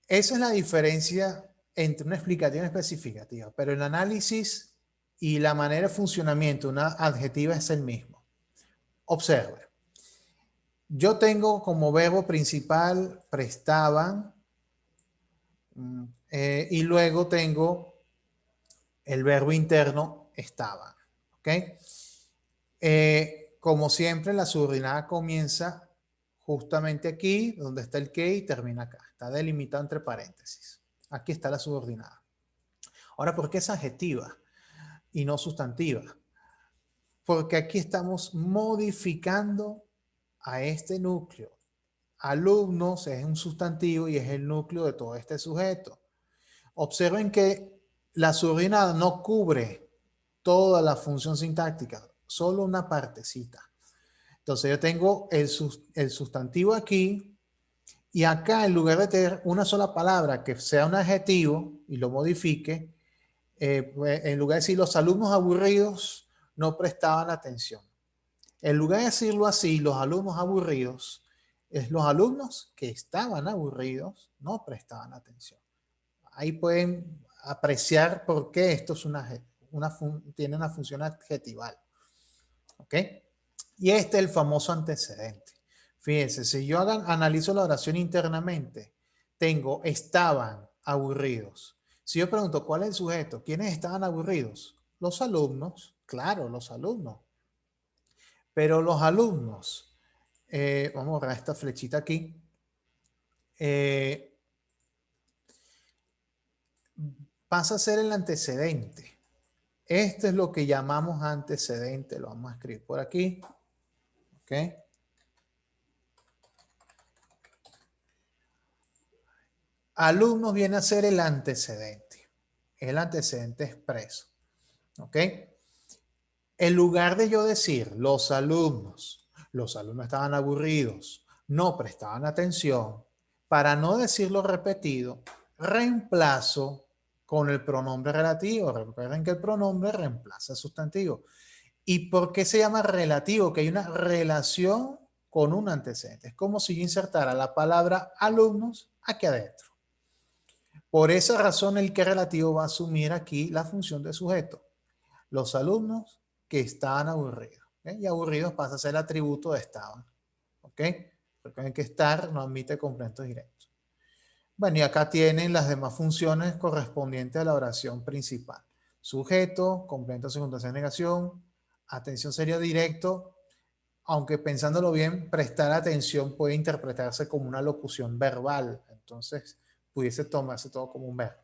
esa es la diferencia entre una explicativa y una especificativa, pero el análisis y la manera de funcionamiento de una adjetiva es el mismo. Observe. Yo tengo como verbo principal prestaban y luego tengo el verbo interno estaban. ¿Ok? Como siempre, la subordinada comienza justamente aquí, donde está el que y termina acá. Está delimitado entre paréntesis. Aquí está la subordinada. Ahora, ¿por qué es adjetiva y no sustantiva? Porque aquí estamos modificando a este núcleo. Alumnos es un sustantivo y es el núcleo de todo este sujeto. Observen que la subordinada no cubre toda la función sintáctica, solo una partecita. Entonces yo tengo el sustantivo aquí y acá en lugar de tener una sola palabra que sea un adjetivo y lo modifique, pues, en lugar de decir los alumnos aburridos no prestaban atención. En lugar de decirlo así, los alumnos aburridos, es los alumnos que estaban aburridos no prestaban atención. Ahí pueden apreciar por qué esto es tiene una función adjetival. ¿Ok? Y este es el famoso antecedente. Fíjense, si yo analizo la oración internamente, tengo estaban aburridos. Si yo pregunto cuál es el sujeto, ¿quiénes estaban aburridos? Los alumnos, claro, los alumnos. Pero los alumnos, vamos a borrar esta flechita aquí, pasa a ser el antecedente. Este es lo que llamamos antecedente, lo vamos a escribir por aquí. ¿Ok? Alumnos viene a ser el antecedente expreso. ¿Ok? En lugar de yo decir los alumnos estaban aburridos, no prestaban atención, para no decirlo repetido, reemplazo con el pronombre relativo. Recuerden que el pronombre reemplaza el sustantivo. ¿Y por qué se llama relativo? Que hay una relación con un antecedente. Es como si yo insertara la palabra alumnos aquí adentro. Por esa razón, el que relativo va a asumir aquí la función de sujeto. Los alumnos que estaban aburridos. ¿Okay? Y aburridos pasa a ser el atributo de estaban. ¿Ok? Recuerden que estar no admite complementos directos. Bueno, y acá tienen las demás funciones correspondientes a la oración principal. Sujeto, complemento, secundación, negación. Atención sería directo, aunque pensándolo bien, prestar atención puede interpretarse como una locución verbal. Entonces, pudiese tomarse todo como un verbo.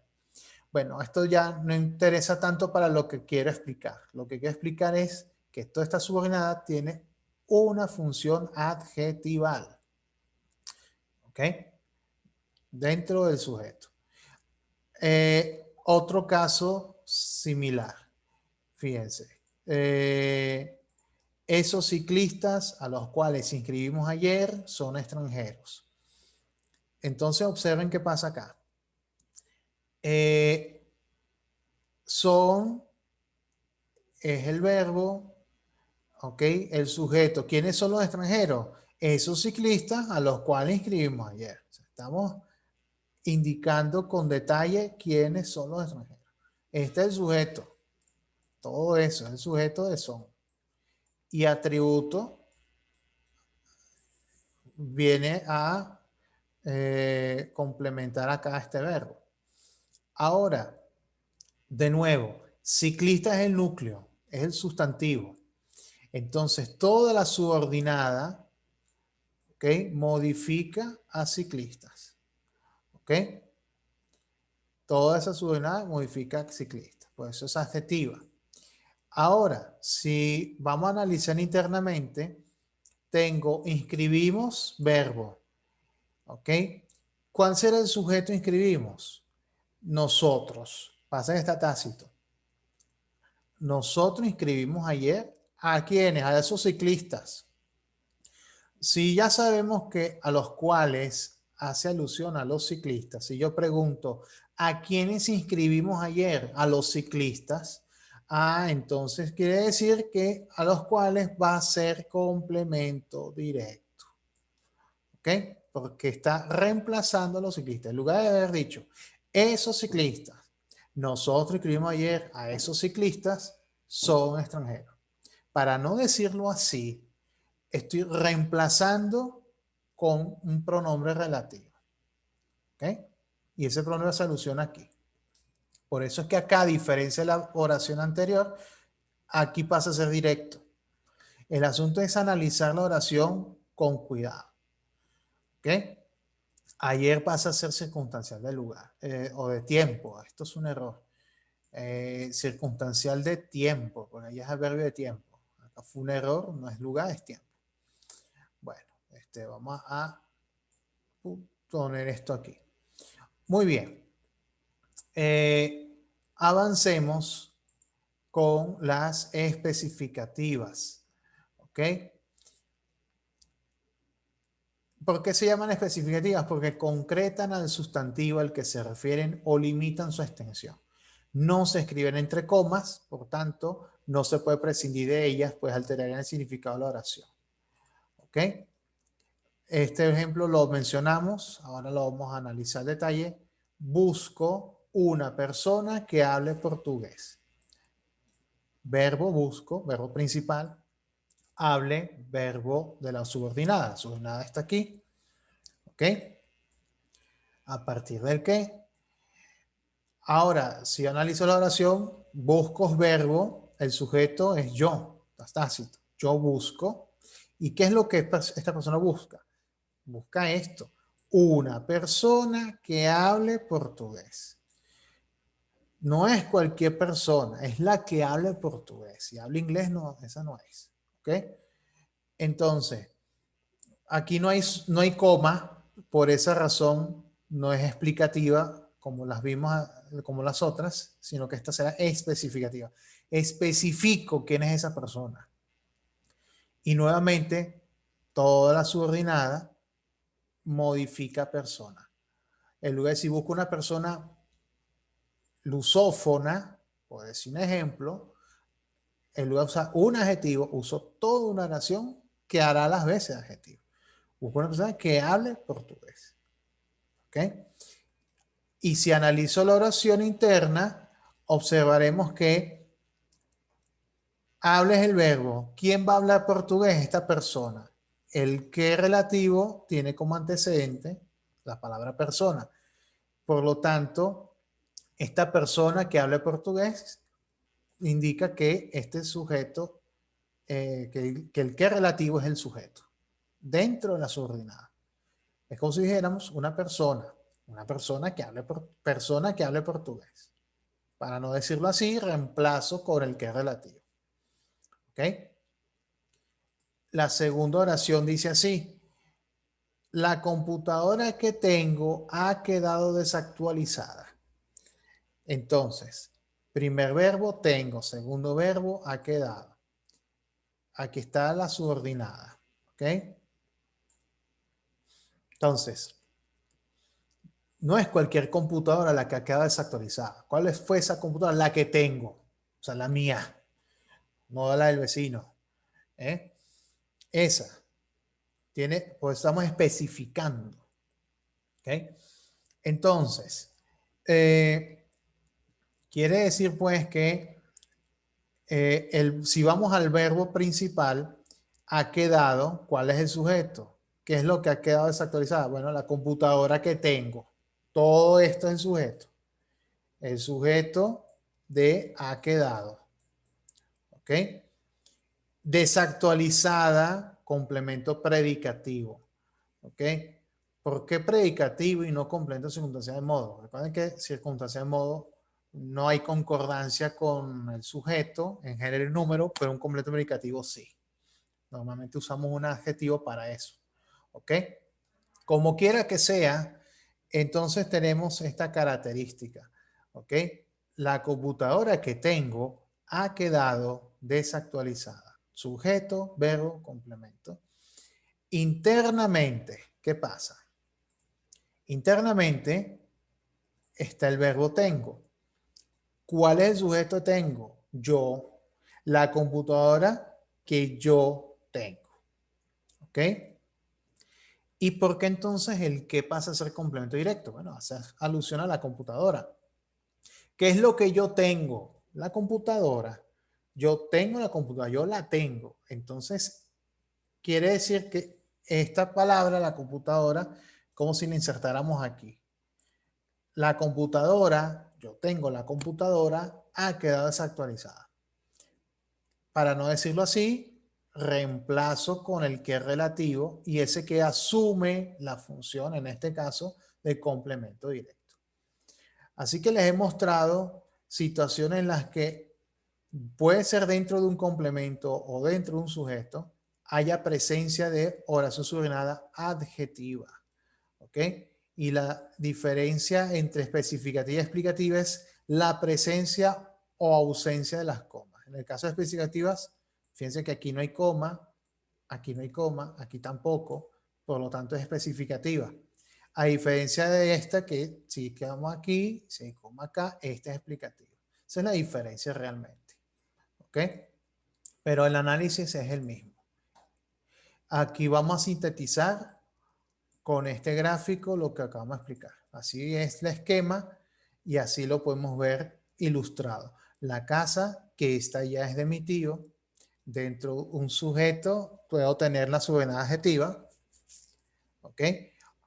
Bueno, esto ya no interesa tanto para lo que quiero explicar. Lo que quiero explicar es que toda esta subordinada tiene una función adjetival. ¿Ok? Dentro del sujeto. Otro caso similar. Fíjense. Esos ciclistas a los cuales inscribimos ayer son extranjeros. Entonces observen qué pasa acá. Son es el verbo, ¿ok? El sujeto. ¿Quiénes son los extranjeros? Esos ciclistas a los cuales inscribimos ayer. O sea, estamos indicando con detalle quiénes son los extranjeros. Este es el sujeto. Todo eso es el sujeto de son. Y atributo viene a complementar acá este verbo. Ahora, de nuevo, ciclista es el núcleo, es el sustantivo. Entonces, toda la subordinada, ¿ok? Modifica a ciclistas, ¿ok? Toda esa subordinada modifica a ciclistas, por eso es adjetiva. Ahora, si vamos a analizar internamente, tengo inscribimos verbo, ¿ok? ¿Cuál será el sujeto inscribimos? Nosotros. Pasa que está tácito. Nosotros inscribimos ayer a quienes, a esos ciclistas. Si ya sabemos que a los cuales hace alusión a los ciclistas, si yo pregunto, ¿a quiénes inscribimos ayer? A los ciclistas. Entonces quiere decir que a los cuales va a ser complemento directo. ¿Ok? Porque está reemplazando a los ciclistas. En lugar de haber dicho, esos ciclistas, nosotros inscribimos ayer a esos ciclistas, son extranjeros. Para no decirlo así, estoy reemplazando con un pronombre relativo. ¿Ok? Y ese pronombre se alusiona aquí. Por eso es que acá, a diferencia de la oración anterior, aquí pasa a ser directo. El asunto es analizar la oración con cuidado. ¿Ok? Ayer pasa a ser circunstancial de lugar o de tiempo. Esto es un error. Circunstancial de tiempo, porque ahí es adverbio de tiempo. Acá fue un error, no es lugar, es tiempo. Bueno, vamos a poner esto aquí. Muy bien. Avancemos con las especificativas. ¿Ok? ¿Por qué se llaman especificativas? Porque concretan al sustantivo al que se refieren o limitan su extensión. No se escriben entre comas, por tanto, no se puede prescindir de ellas, pues alterarían el significado de la oración. ¿Ok? Este ejemplo lo mencionamos, ahora lo vamos a analizar en detalle. Busco una persona que hable portugués. Verbo busco, verbo principal. Hable, verbo de la subordinada. La subordinada está aquí. ¿Ok? A partir del qué. Ahora, si analizo la oración, busco es verbo, el sujeto es yo, está tácito. Yo busco. ¿Y qué es lo que esta persona busca? Busca esto, una persona que hable portugués. No es cualquier persona, es la que hable portugués. Si habla inglés, no, esa no es. ¿Ok? Entonces, aquí no hay coma, por esa razón no es explicativa como las vimos, como las otras, sino que esta será especificativa. Especifico quién es esa persona. Y nuevamente, toda la subordinada modifica persona. En lugar de si busco una persona lusófona, por decir un ejemplo, en lugar de usar un adjetivo, uso toda una oración que hará las veces adjetivo. Busco una persona que hable portugués. ¿Ok? Y si analizo la oración interna, observaremos que hable es el verbo. ¿Quién va a hablar portugués? Esta persona. El que relativo tiene como antecedente la palabra persona. Por lo tanto, esta persona que habla portugués indica que este sujeto, que el que relativo es el sujeto, dentro de la subordinada. Es como si dijéramos una persona que hable portugués. Para no decirlo así, reemplazo con el que es relativo. ¿Ok? La segunda oración dice así: la computadora que tengo ha quedado desactualizada. Entonces, primer verbo tengo, segundo verbo ha quedado. aquí está la subordinada. ¿Ok? Entonces, no es cualquier computadora la que queda desactualizada. ¿Cuál fue esa computadora? La que tengo. O sea, la mía, no la del vecino. ¿Eh? Esa tiene, pues estamos especificando. ¿Ok? Entonces, quiere decir pues que si vamos al verbo principal, ha quedado, ¿cuál es el sujeto? ¿Qué es lo que ha quedado desactualizado? Bueno, la computadora que tengo. Todo esto es el sujeto. El sujeto de ha quedado. ¿Ok? Desactualizada, complemento predicativo. ¿Ok? ¿Por qué predicativo y no complemento circunstancial de modo? Recuerden que circunstancial de modo no hay concordancia con el sujeto en género y número, pero un complemento predicativo sí. Normalmente usamos un adjetivo para eso. ¿Ok? Como quiera que sea, entonces tenemos esta característica. ¿Ok? La computadora que tengo ha quedado desactualizada. Sujeto, verbo, complemento. Internamente, ¿qué pasa? Internamente está el verbo tengo. ¿Cuál es el sujeto tengo? Yo. La computadora que yo tengo. ¿Ok? ¿Y por qué entonces el que pasa a ser complemento directo? Bueno, hace alusión a la computadora. ¿Qué es lo que yo tengo? La computadora. Yo tengo la computadora, yo la tengo. Entonces, quiere decir que esta palabra, la computadora, como si la insertáramos aquí. La computadora, yo tengo la computadora, ha quedado desactualizada. Para no decirlo así, reemplazo con el que es relativo y ese que asume la función, en este caso, de complemento directo. Así que les he mostrado situaciones en las que puede ser dentro de un complemento o dentro de un sujeto, haya presencia de oración subordinada adjetiva. ¿Ok? Y la diferencia entre especificativa y explicativa es la presencia o ausencia de las comas. En el caso de explicativas, fíjense que aquí no hay coma, aquí no hay coma, aquí tampoco, por lo tanto es especificativa. A diferencia de esta que si quedamos aquí, si hay coma acá, esta es explicativa. Esa es la diferencia realmente. ¿Ok? Pero el análisis es el mismo. Aquí vamos a sintetizar con este gráfico lo que acabamos de explicar. Así es el esquema y así lo podemos ver ilustrado. La casa, que esta ya es de mi tío, dentro de un sujeto puedo tener la subordinada adjetiva, ¿ok?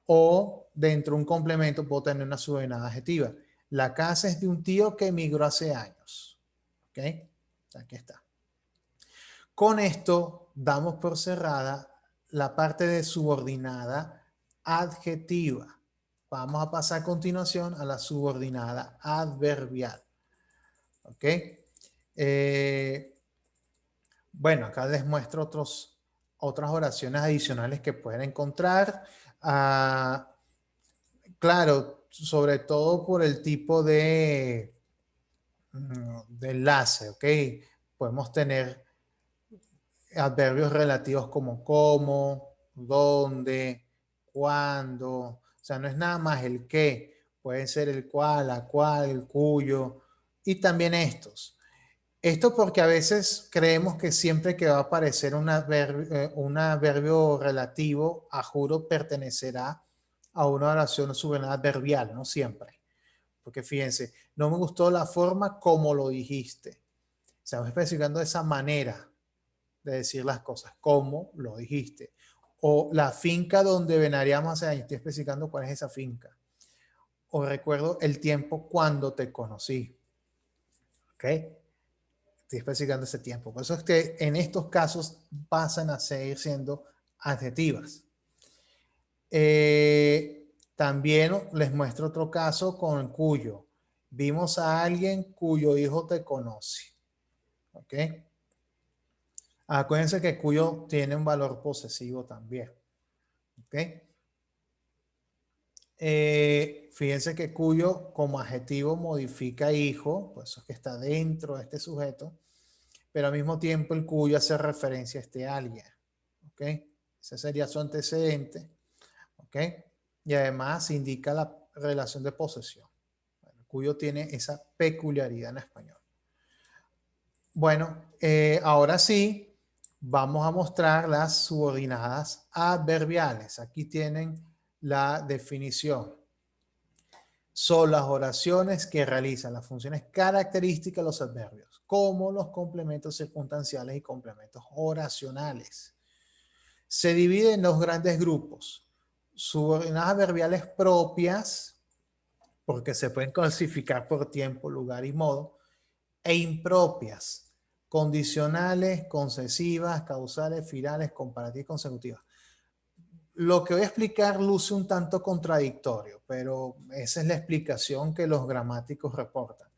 O dentro de un complemento puedo tener una subordinada adjetiva. La casa es de un tío que emigró hace años, ¿ok? Aquí está. Con esto damos por cerrada la parte de subordinada adjetiva. Vamos a pasar a continuación a la subordinada adverbial. ¿Ok? Bueno, acá les muestro otras oraciones adicionales que pueden encontrar. Claro, sobre todo por el tipo de enlace. ¿Ok? Podemos tener adverbios relativos como cómo, dónde, cuándo. O sea, no es nada más el qué. Pueden ser el cual, la cual, el cuyo. Y también estos. Esto porque a veces creemos que siempre que va a aparecer un adverbio relativo, a juro, pertenecerá a una oración subordinada adverbial, no siempre. Porque fíjense, no me gustó la forma como lo dijiste. Estamos especificando de esa manera de decir las cosas, como lo dijiste. O la finca donde venaríamos hace años, estoy especificando cuál es esa finca. O recuerdo el tiempo cuando te conocí. ¿Ok? Estoy especificando ese tiempo. Por eso es que en estos casos pasan a seguir siendo adjetivas. También les muestro otro caso con cuyo. Vimos a alguien cuyo hijo te conoce. ¿Ok? Acuérdense que cuyo tiene un valor posesivo también. ¿Ok? Fíjense que cuyo como adjetivo modifica hijo, pues eso es que está dentro de este sujeto. pero al mismo tiempo el cuyo hace referencia a este alguien. ¿Ok? Ese sería su antecedente. ¿Ok? Y además indica la relación de posesión. Bueno, el cuyo tiene esa peculiaridad en español. Bueno, ahora sí, vamos a mostrar las subordinadas adverbiales. Aquí tienen la definición. Son las oraciones que realizan las funciones características de los adverbios, como los complementos circunstanciales y complementos oracionales. Se divide en dos grandes grupos. Subordinadas adverbiales propias, porque se pueden clasificar por tiempo, lugar y modo, e impropias, condicionales, concesivas, causales, finales, comparativas y consecutivas. Lo que voy a explicar luce un tanto contradictorio, pero esa es la explicación que los gramáticos reportan.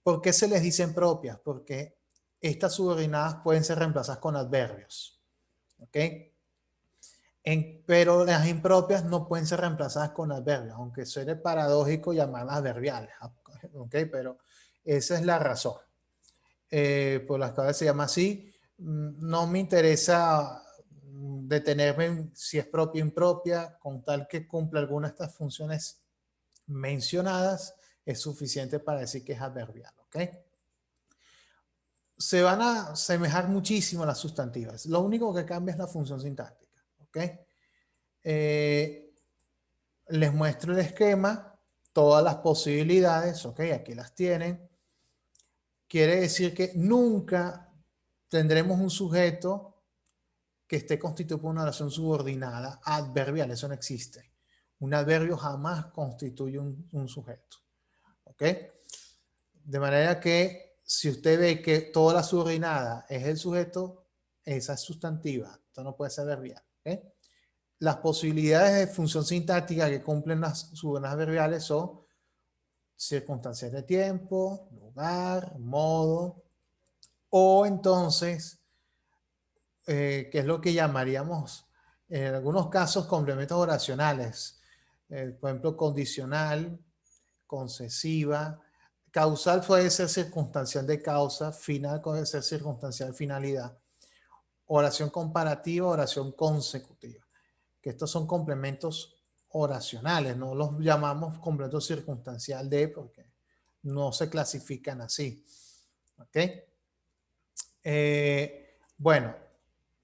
¿Por qué se les dicen propias? Porque estas subordinadas pueden ser reemplazadas con adverbios. ¿Ok? Pero las impropias no pueden ser reemplazadas con adverbios, aunque suene paradójico llamarlas adverbiales. ¿Ok? Pero esa es la razón por las cuales se llama así. No me interesa detenerme en si es propia o impropia, con tal que cumpla alguna de estas funciones mencionadas, es suficiente para decir que es adverbial. ¿Ok? Se van a asemejar muchísimo a las sustantivas. Lo único que cambia es la función sintáctica. ¿Ok? Les muestro el esquema, todas las posibilidades. ¿Ok? Aquí las tienen. Quiere decir que nunca tendremos un sujeto que esté constituido por una oración subordinada adverbial. Eso no existe. Un adverbio jamás constituye un sujeto. ¿Ok? De manera que si usted ve que toda la subordinada es el sujeto, esa es sustantiva. Esto no puede ser adverbial. ¿Ok? Las posibilidades de función sintáctica que cumplen las subordinadas adverbiales son circunstancias de tiempo, lugar, modo, o entonces, que es lo que llamaríamos en algunos casos complementos oracionales, por ejemplo, condicional, concesiva, causal puede ser circunstancial de causa, final puede ser circunstancial finalidad, oración comparativa, oración consecutiva, que estos son complementos oracionales, no los llamamos complementos circunstancial de porque no se clasifican así. ¿Ok? Bueno,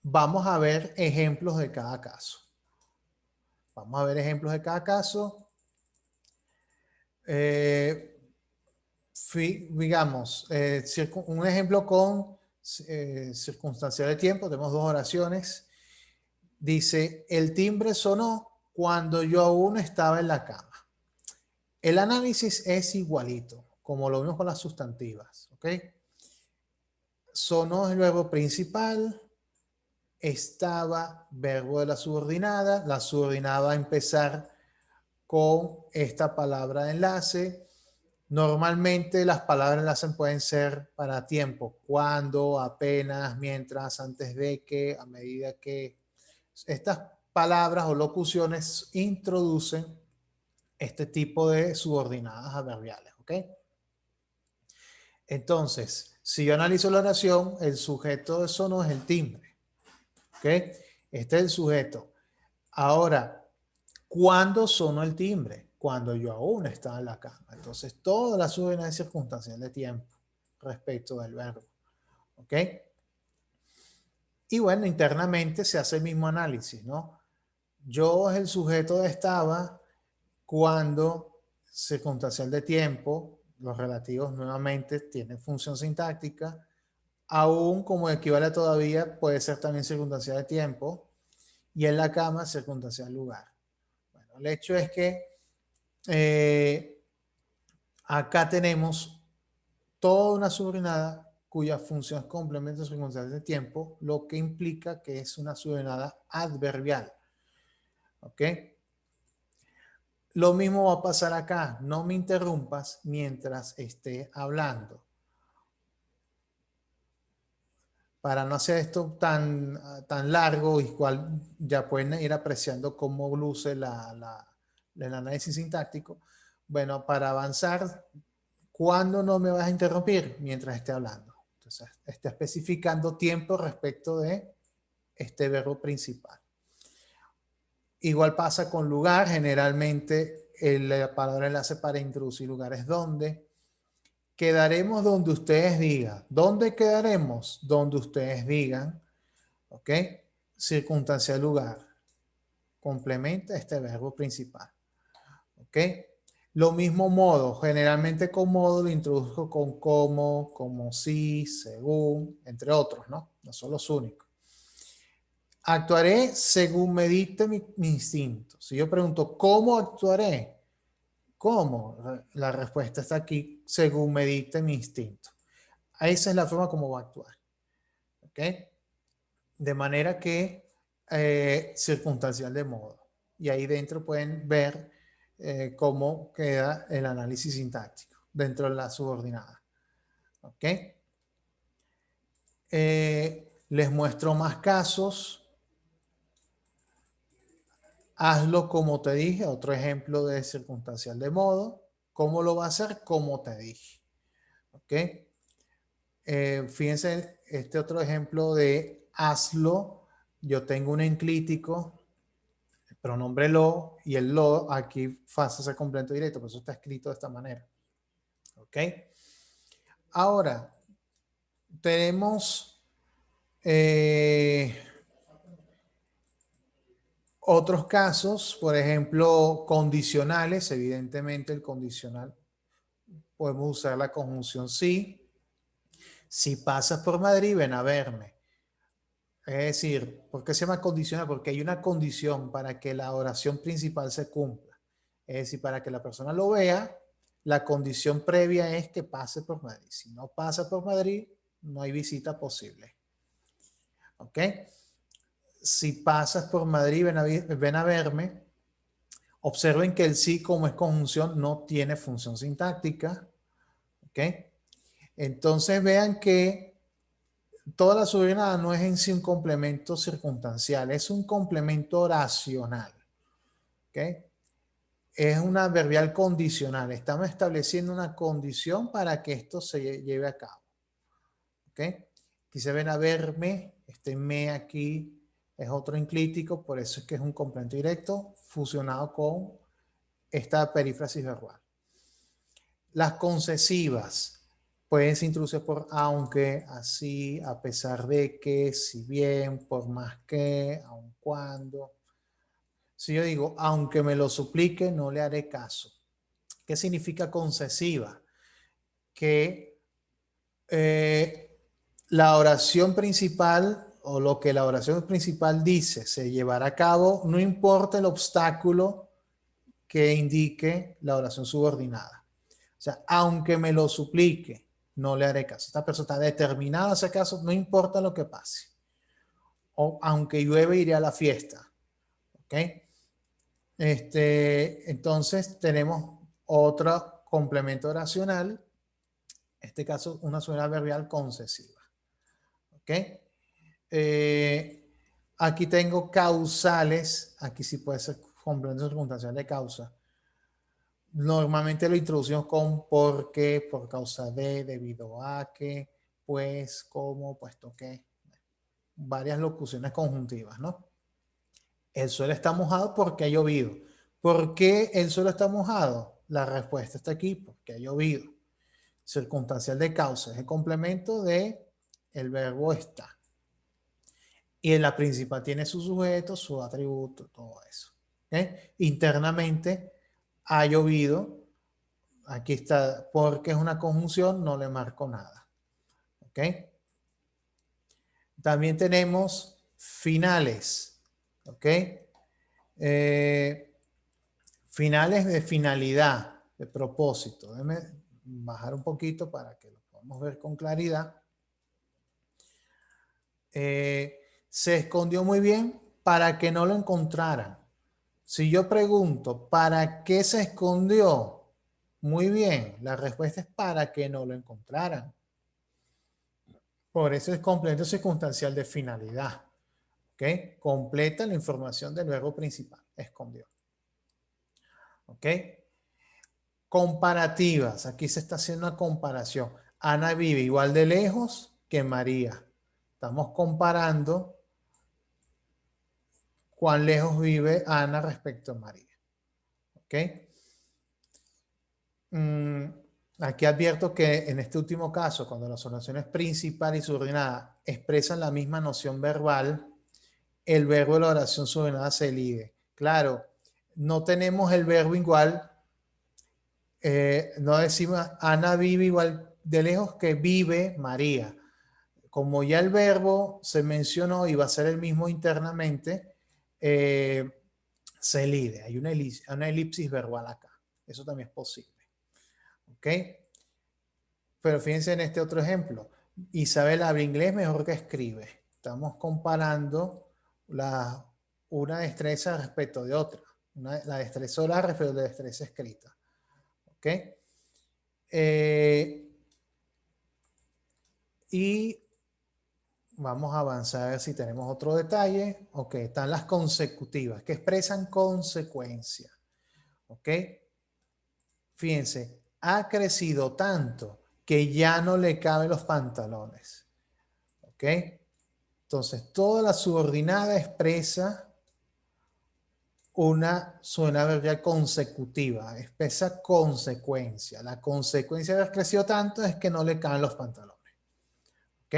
vamos a ver ejemplos de cada caso. Vamos a ver ejemplos de cada caso. Digamos, un ejemplo con circunstancial de tiempo. Tenemos dos oraciones. Dice, el timbre sonó cuando yo aún estaba en la cama. El análisis es igualito, como lo vimos con las sustantivas. ¿Ok? Sonó es el verbo principal. Estaba, verbo de la subordinada. La subordinada va a empezar con esta palabra de enlace. Normalmente las palabras de enlace pueden ser para tiempo, cuando, apenas, mientras, antes de que, a medida que. Estas palabras o locuciones introducen este tipo de subordinadas adverbiales. ¿Ok? Entonces, si yo analizo la oración, el sujeto de eso no es el timbre. ¿Ok? Este es el sujeto. Ahora, ¿cuándo sonó el timbre? Cuando yo aún estaba en la cama. Entonces, todas las subordinadas circunstanciales de tiempo respecto del verbo. ¿Ok? Y bueno, internamente se hace el mismo análisis, ¿no? Yo es el sujeto de estaba cuando circunstancial de tiempo, los relativos nuevamente tienen función sintáctica, aún como equivale a todavía puede ser también circunstancial de tiempo, y en la cama circunstancial lugar. Bueno, el hecho es que acá tenemos toda una subordinada cuya función es complemento circunstancial de tiempo, lo que implica que es una subordinada adverbial. ¿Ok? Lo mismo va a pasar acá. No me interrumpas mientras esté hablando. Para no hacer esto tan largo, igual ya pueden ir apreciando cómo luce el análisis sintáctico. Bueno, para avanzar, ¿cuándo no me vas a interrumpir? Mientras esté hablando. Entonces sea, está especificando tiempo respecto de este verbo principal. Igual pasa con lugar. Generalmente la palabra enlace para introducir lugar es donde. Quedaremos donde ustedes digan. ¿Dónde quedaremos? Donde ustedes digan. ¿Ok? Circunstancia lugar. Complementa este verbo principal. ¿Ok? Lo mismo modo. Generalmente con modo lo introduzco con como si, según, entre otros, ¿no? No son los únicos. Actuaré según me dicte mi instinto. Si yo pregunto, ¿cómo actuaré? ¿Cómo? La respuesta está aquí, según me dicte mi instinto. Esa es la forma como va a actuar. ¿Ok? De manera que circunstancial de modo. Y ahí dentro pueden ver cómo queda el análisis sintáctico dentro de la subordinada. ¿Ok? Les muestro más casos. Hazlo como te dije, otro ejemplo de circunstancial de modo. ¿Cómo lo va a hacer? Como te dije. ¿Ok? Fíjense este otro ejemplo de hazlo. Yo tengo un enclítico, el pronombre lo, y el lo aquí hace ese complemento directo, por eso está escrito de esta manera. ¿Ok? Ahora, tenemos otros casos, por ejemplo, condicionales. Evidentemente el condicional podemos usar la conjunción si. Si pasas por Madrid, ven a verme. Es decir, ¿por qué se llama condicional? Porque hay una condición para que la oración principal se cumpla. Es decir, para que la persona lo vea, la condición previa es que pase por Madrid. Si no pasa por Madrid, no hay visita posible. ¿Ok? Si pasas por Madrid, ven a verme. Observen que el sí, como es conjunción, no tiene función sintáctica. ¿Ok? Entonces vean que toda la subordinada no es en sí un complemento circunstancial, es un complemento oracional. ¿Ok? Es una adverbial condicional. Estamos estableciendo una condición para que esto se lleve a cabo. ¿Ok? Aquí se ven a verme, este me aquí es otro enclítico, por eso es que es un complemento directo fusionado con esta perífrasis verbal. Las concesivas pueden ser introducidas por aunque, así, a pesar de que, si bien, por más que, aun cuando. Si yo digo, aunque me lo suplique, no le haré caso. ¿Qué significa concesiva? Que la oración principal o lo que la oración principal dice se llevará a cabo, no importa el obstáculo que indique la oración subordinada. O sea, aunque me lo suplique, no le haré caso. Esta persona está determinada a hacer caso, no importa lo que pase. O aunque llueve, iré a la fiesta. ¿Ok? Entonces tenemos otro complemento oracional, en este caso una suena adverbial concesiva. ¿Ok? Aquí tengo causales, aquí sí puede ser complemento circunstancial de causa. Normalmente lo introducimos con por qué, por causa de, debido a que, pues, como, puesto que. Varias locuciones conjuntivas, ¿no? El suelo está mojado porque ha llovido. ¿Por qué el suelo está mojado? La respuesta está aquí, porque ha llovido. Circunstancial de causa es el complemento de el verbo está. Y en la principal tiene su sujeto, su atributo, todo eso. ¿Okay? Internamente ha llovido. Aquí está, porque es una conjunción, no le marco nada. ¿Ok? También tenemos finales. ¿Ok? Finales de finalidad, de propósito. Déjame bajar un poquito para que lo podamos ver con claridad. Se escondió muy bien para que no lo encontraran. Si yo pregunto, ¿para qué se escondió? Muy bien, la respuesta es para que no lo encontraran. Por eso es complemento circunstancial de finalidad. ¿Ok? Completa la información del verbo principal, escondió. ¿Ok? Comparativas. Aquí se está haciendo una comparación. Ana vive igual de lejos que María. Estamos comparando cuán lejos vive Ana respecto a María. ¿Ok? Aquí advierto que en este último caso, cuando las oraciones principal y subordinada expresan la misma noción verbal, el verbo de la oración subordinada se elide. Claro, no tenemos el verbo igual, no decimos Ana vive igual de lejos que vive María. Como ya el verbo se mencionó y va a ser el mismo internamente, se elide. Hay una elipsis verbal acá. Eso también es posible. ¿Ok? Pero fíjense en este otro ejemplo. Isabel habla inglés mejor que escribe. Estamos comparando una destreza respecto de otra. La destreza oral respecto a la destreza escrita. ¿Ok? Y vamos a avanzar a ver si tenemos otro detalle. Ok, están las consecutivas que expresan consecuencia. Ok. Fíjense, ha crecido tanto que ya no le caben los pantalones. ¿Ok? Entonces, toda la subordinada expresa una verbal consecutiva, expresa consecuencia. La consecuencia de haber crecido tanto es que no le caen los pantalones. ¿Ok?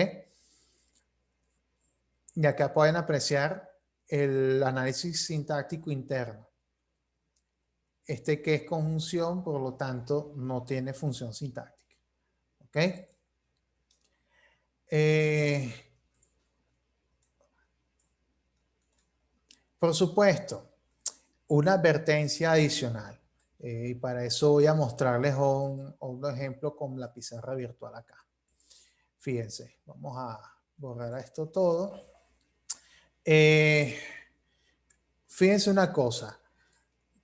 Y acá pueden apreciar el análisis sintáctico interno. Este que es conjunción, por lo tanto, no tiene función sintáctica. ¿Ok? Por supuesto, una advertencia adicional. Y para eso voy a mostrarles un ejemplo con la pizarra virtual acá. Fíjense, vamos a borrar esto todo. Fíjense una cosa.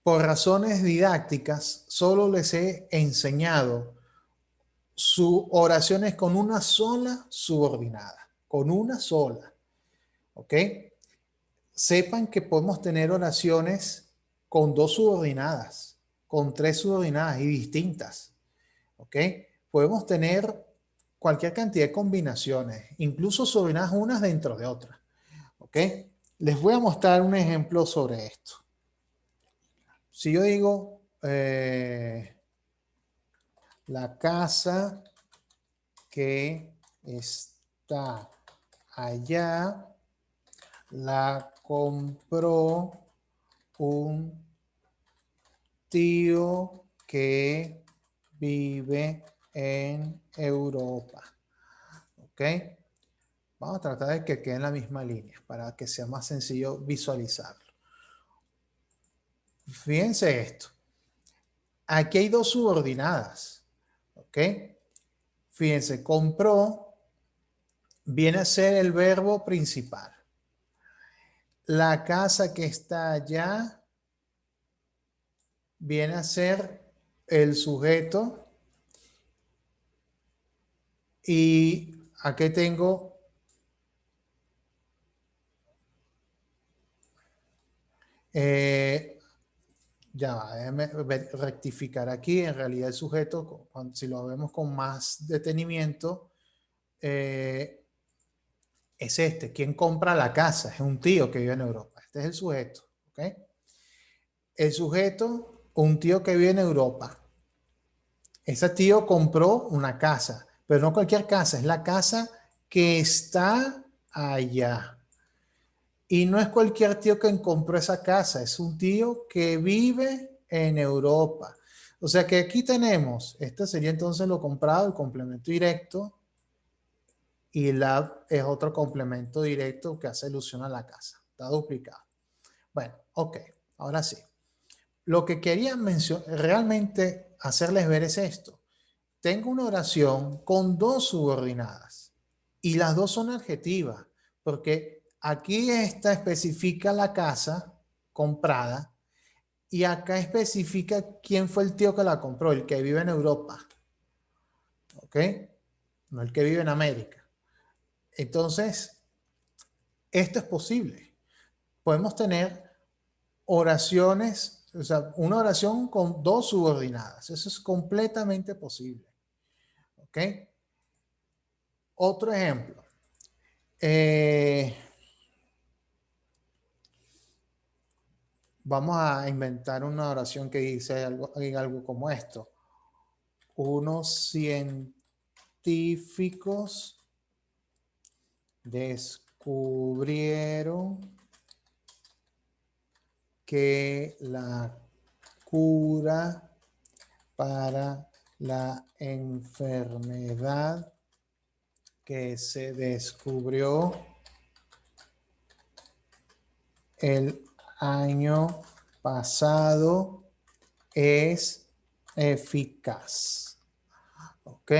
Por razones didácticas, solo les he enseñado oraciones con una sola subordinada. Con una sola. ¿Ok? Sepan que podemos tener oraciones con 2 subordinadas, con 3 subordinadas y distintas. ¿Ok? Podemos tener cualquier cantidad de combinaciones, incluso subordinadas unas dentro de otras. ¿Ok? Les voy a mostrar un ejemplo sobre esto. Si yo digo la casa que está allá la compró un tío que vive en Europa. ¿Ok? Vamos a tratar de que quede en la misma línea para que sea más sencillo visualizarlo. Fíjense esto. Aquí hay 2 subordinadas. ¿Ok? Fíjense, compró viene a ser el verbo principal. La casa que está allá viene a ser el sujeto. Y aquí tengo ya va, déjame rectificar aquí. En realidad el sujeto, si lo vemos con más detenimiento, es este. ¿Quién compra la casa? Es un tío que vive en Europa. Este es el sujeto. ¿Okay? El sujeto, un tío que vive en Europa. Ese tío compró una casa, pero no cualquier casa, es la casa que está allá. Y no es cualquier tío que compró esa casa, es un tío que vive en Europa. O sea que aquí tenemos, este sería entonces lo comprado, el complemento directo, y la es otro complemento directo que hace alusión a la casa. Está duplicado. Bueno, ok, ahora sí. Lo que quería realmente hacerles ver es esto. Tengo una oración con 2 subordinadas y las 2 son adjetivas, porque aquí esta especifica la casa comprada y acá especifica quién fue el tío que la compró, el que vive en Europa. ¿Ok? No el que vive en América. Entonces, esto es posible. Podemos tener oraciones, o sea, una oración con 2 subordinadas. Eso es completamente posible. ¿Ok? Otro ejemplo. Vamos a inventar una oración que dice algo como esto. Unos científicos descubrieron que la cura para la enfermedad que se descubrió el año pasado es eficaz. ¿Ok?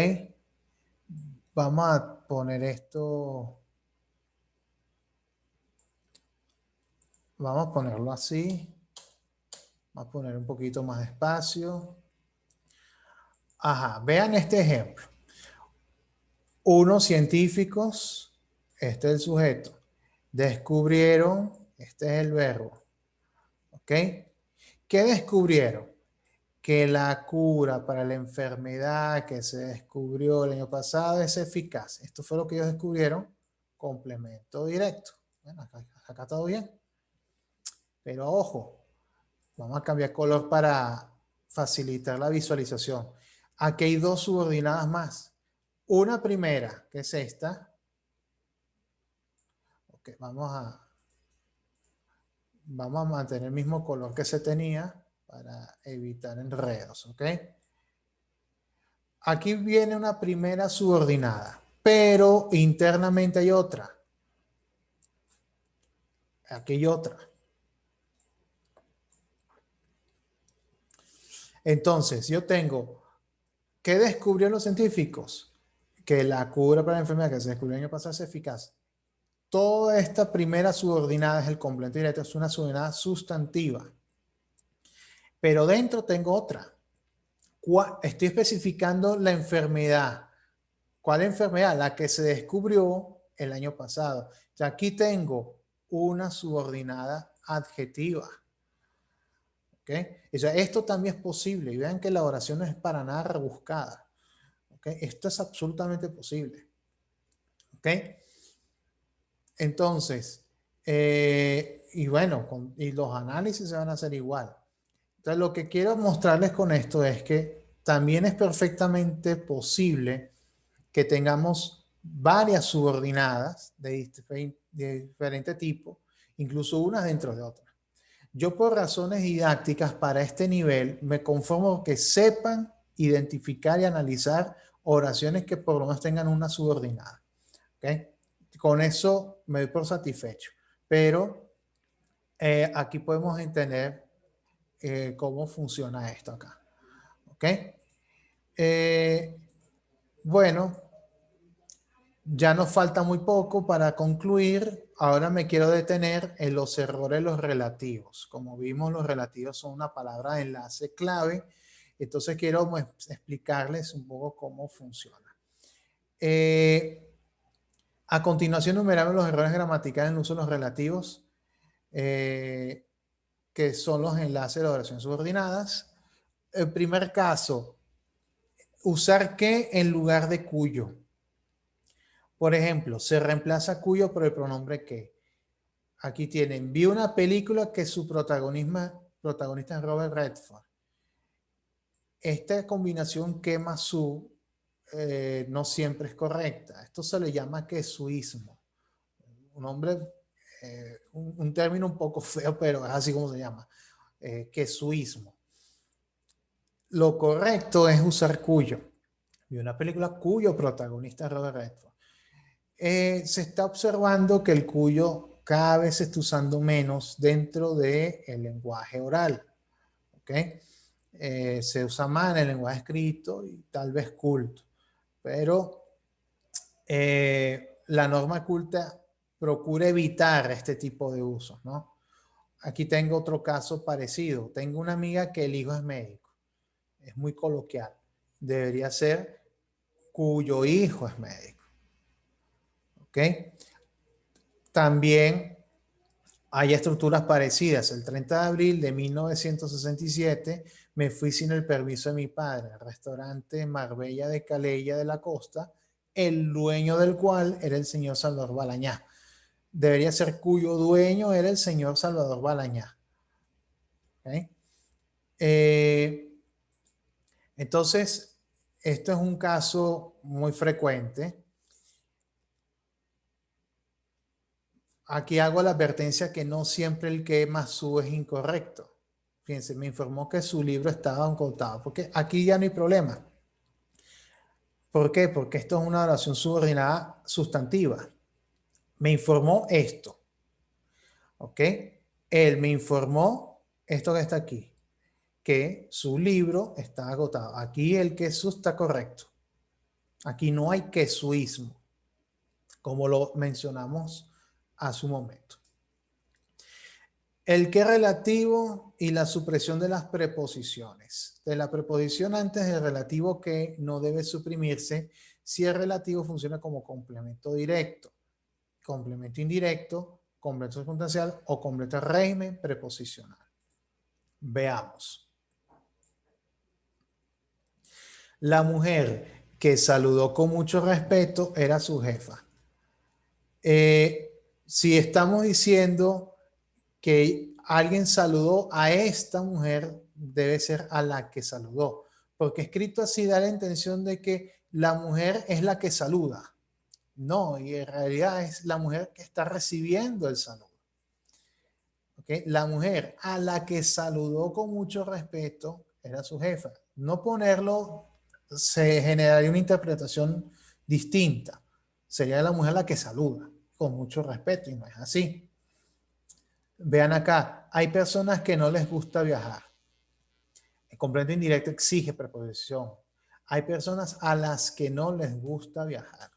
Vamos a poner esto. Vamos a ponerlo así. Vamos a poner un poquito más de espacio. Ajá, vean este ejemplo. Unos científicos, este es el sujeto, descubrieron, este es el verbo. ¿Ok? ¿Qué descubrieron? Que la cura para la enfermedad que se descubrió el año pasado es eficaz. Esto fue lo que ellos descubrieron. Complemento directo. Bueno, acá todo bien. Pero ojo, vamos a cambiar color para facilitar la visualización. Aquí hay dos subordinadas más. Una primera, que es esta. Okay, vamos a mantener el mismo color que se tenía para evitar enredos. ¿Ok? Aquí viene una primera subordinada, pero internamente hay otra. Aquí hay otra. Entonces, yo tengo, ¿qué descubrieron los científicos? Que la cura para la enfermedad que se descubrió el año pasado es eficaz. Toda esta primera subordinada es el complemento directo, es una subordinada sustantiva. Pero dentro tengo otra. Estoy especificando la enfermedad. ¿Cuál enfermedad? La que se descubrió el año pasado. O sea, aquí tengo una subordinada adjetiva. ¿Okay? O sea, esto también es posible. Y vean que la oración no es para nada rebuscada. ¿Okay? Esto es absolutamente posible. ¿Ok? Entonces, y bueno, y los análisis se van a hacer igual. Entonces, lo que quiero mostrarles con esto es que también es perfectamente posible que tengamos varias subordinadas de diferente tipo, incluso unas dentro de otras. Yo por razones didácticas para este nivel me conformo que sepan identificar y analizar oraciones que por lo menos tengan una subordinada. ¿Okay? Con eso me doy por satisfecho. Pero aquí podemos entender cómo funciona esto acá. ¿Ok? Bueno, ya nos falta muy poco para concluir. Ahora me quiero detener en los errores los relativos. Como vimos, los relativos son una palabra de enlace clave. Entonces quiero explicarles un poco cómo funciona. A continuación numeramos los errores gramaticales en el uso de los relativos, que son los enlaces de la oración subordinadas. El primer caso, usar que en lugar de cuyo. Por ejemplo, se reemplaza cuyo por el pronombre que. Aquí tienen, vi una película que su protagonista es Robert Redford. Esta combinación que más su no siempre es correcta. Esto se le llama quesuismo. Un nombre, un término un poco feo, pero es así como se llama. Quesuismo. Lo correcto es usar cuyo. Vi una película cuyo protagonista es Robert Redford. Se está observando que el cuyo cada vez se está usando menos dentro del lenguaje oral. ¿Okay? Se usa más en el lenguaje escrito y tal vez culto. Pero la norma culta procura evitar este tipo de usos, ¿no? Aquí tengo otro caso parecido. Tengo una amiga que el hijo es médico. Es muy coloquial. Debería ser cuyo hijo es médico. ¿Ok? También hay estructuras parecidas. El 30 de abril de 1967 me fui sin el permiso de mi padre al restaurante Marbella de Calella de la Costa el dueño del cual era el señor Salvador Balañá. Debería ser cuyo dueño era el señor Salvador Balañá. ¿Okay? Entonces, esto es un caso muy frecuente. Aquí hago la advertencia que no siempre el que más sube es incorrecto. Fíjense, me informó que su libro estaba anotado, porque aquí ya no hay problema. ¿Por qué? Porque esto es una oración subordinada sustantiva. Me informó esto. ¿Ok? Él me informó esto que está aquí, que su libro está agotado. Aquí el que su está correcto. Aquí no hay quesuismo, como lo mencionamos hace un momento. El que relativo y la supresión de las preposiciones. De la preposición antes del relativo que no debe suprimirse si el relativo funciona como complemento directo, complemento indirecto, complemento circunstancial o complemento de régimen preposicional. Veamos. La mujer que saludó con mucho respeto era su jefa. Si estamos diciendo que alguien saludó a esta mujer, debe ser a la que saludó, porque escrito así da la intención de que la mujer es la que saluda. No, y en realidad es la mujer que está recibiendo el saludo. ¿Okay? La mujer a la que saludó con mucho respeto era su jefa. No ponerlo se generaría una interpretación distinta. Sería la mujer la que saluda con mucho respeto y no es así. Vean acá, hay personas que no les gusta viajar. El complemento indirecto exige preposición. Hay personas a las que no les gusta viajar.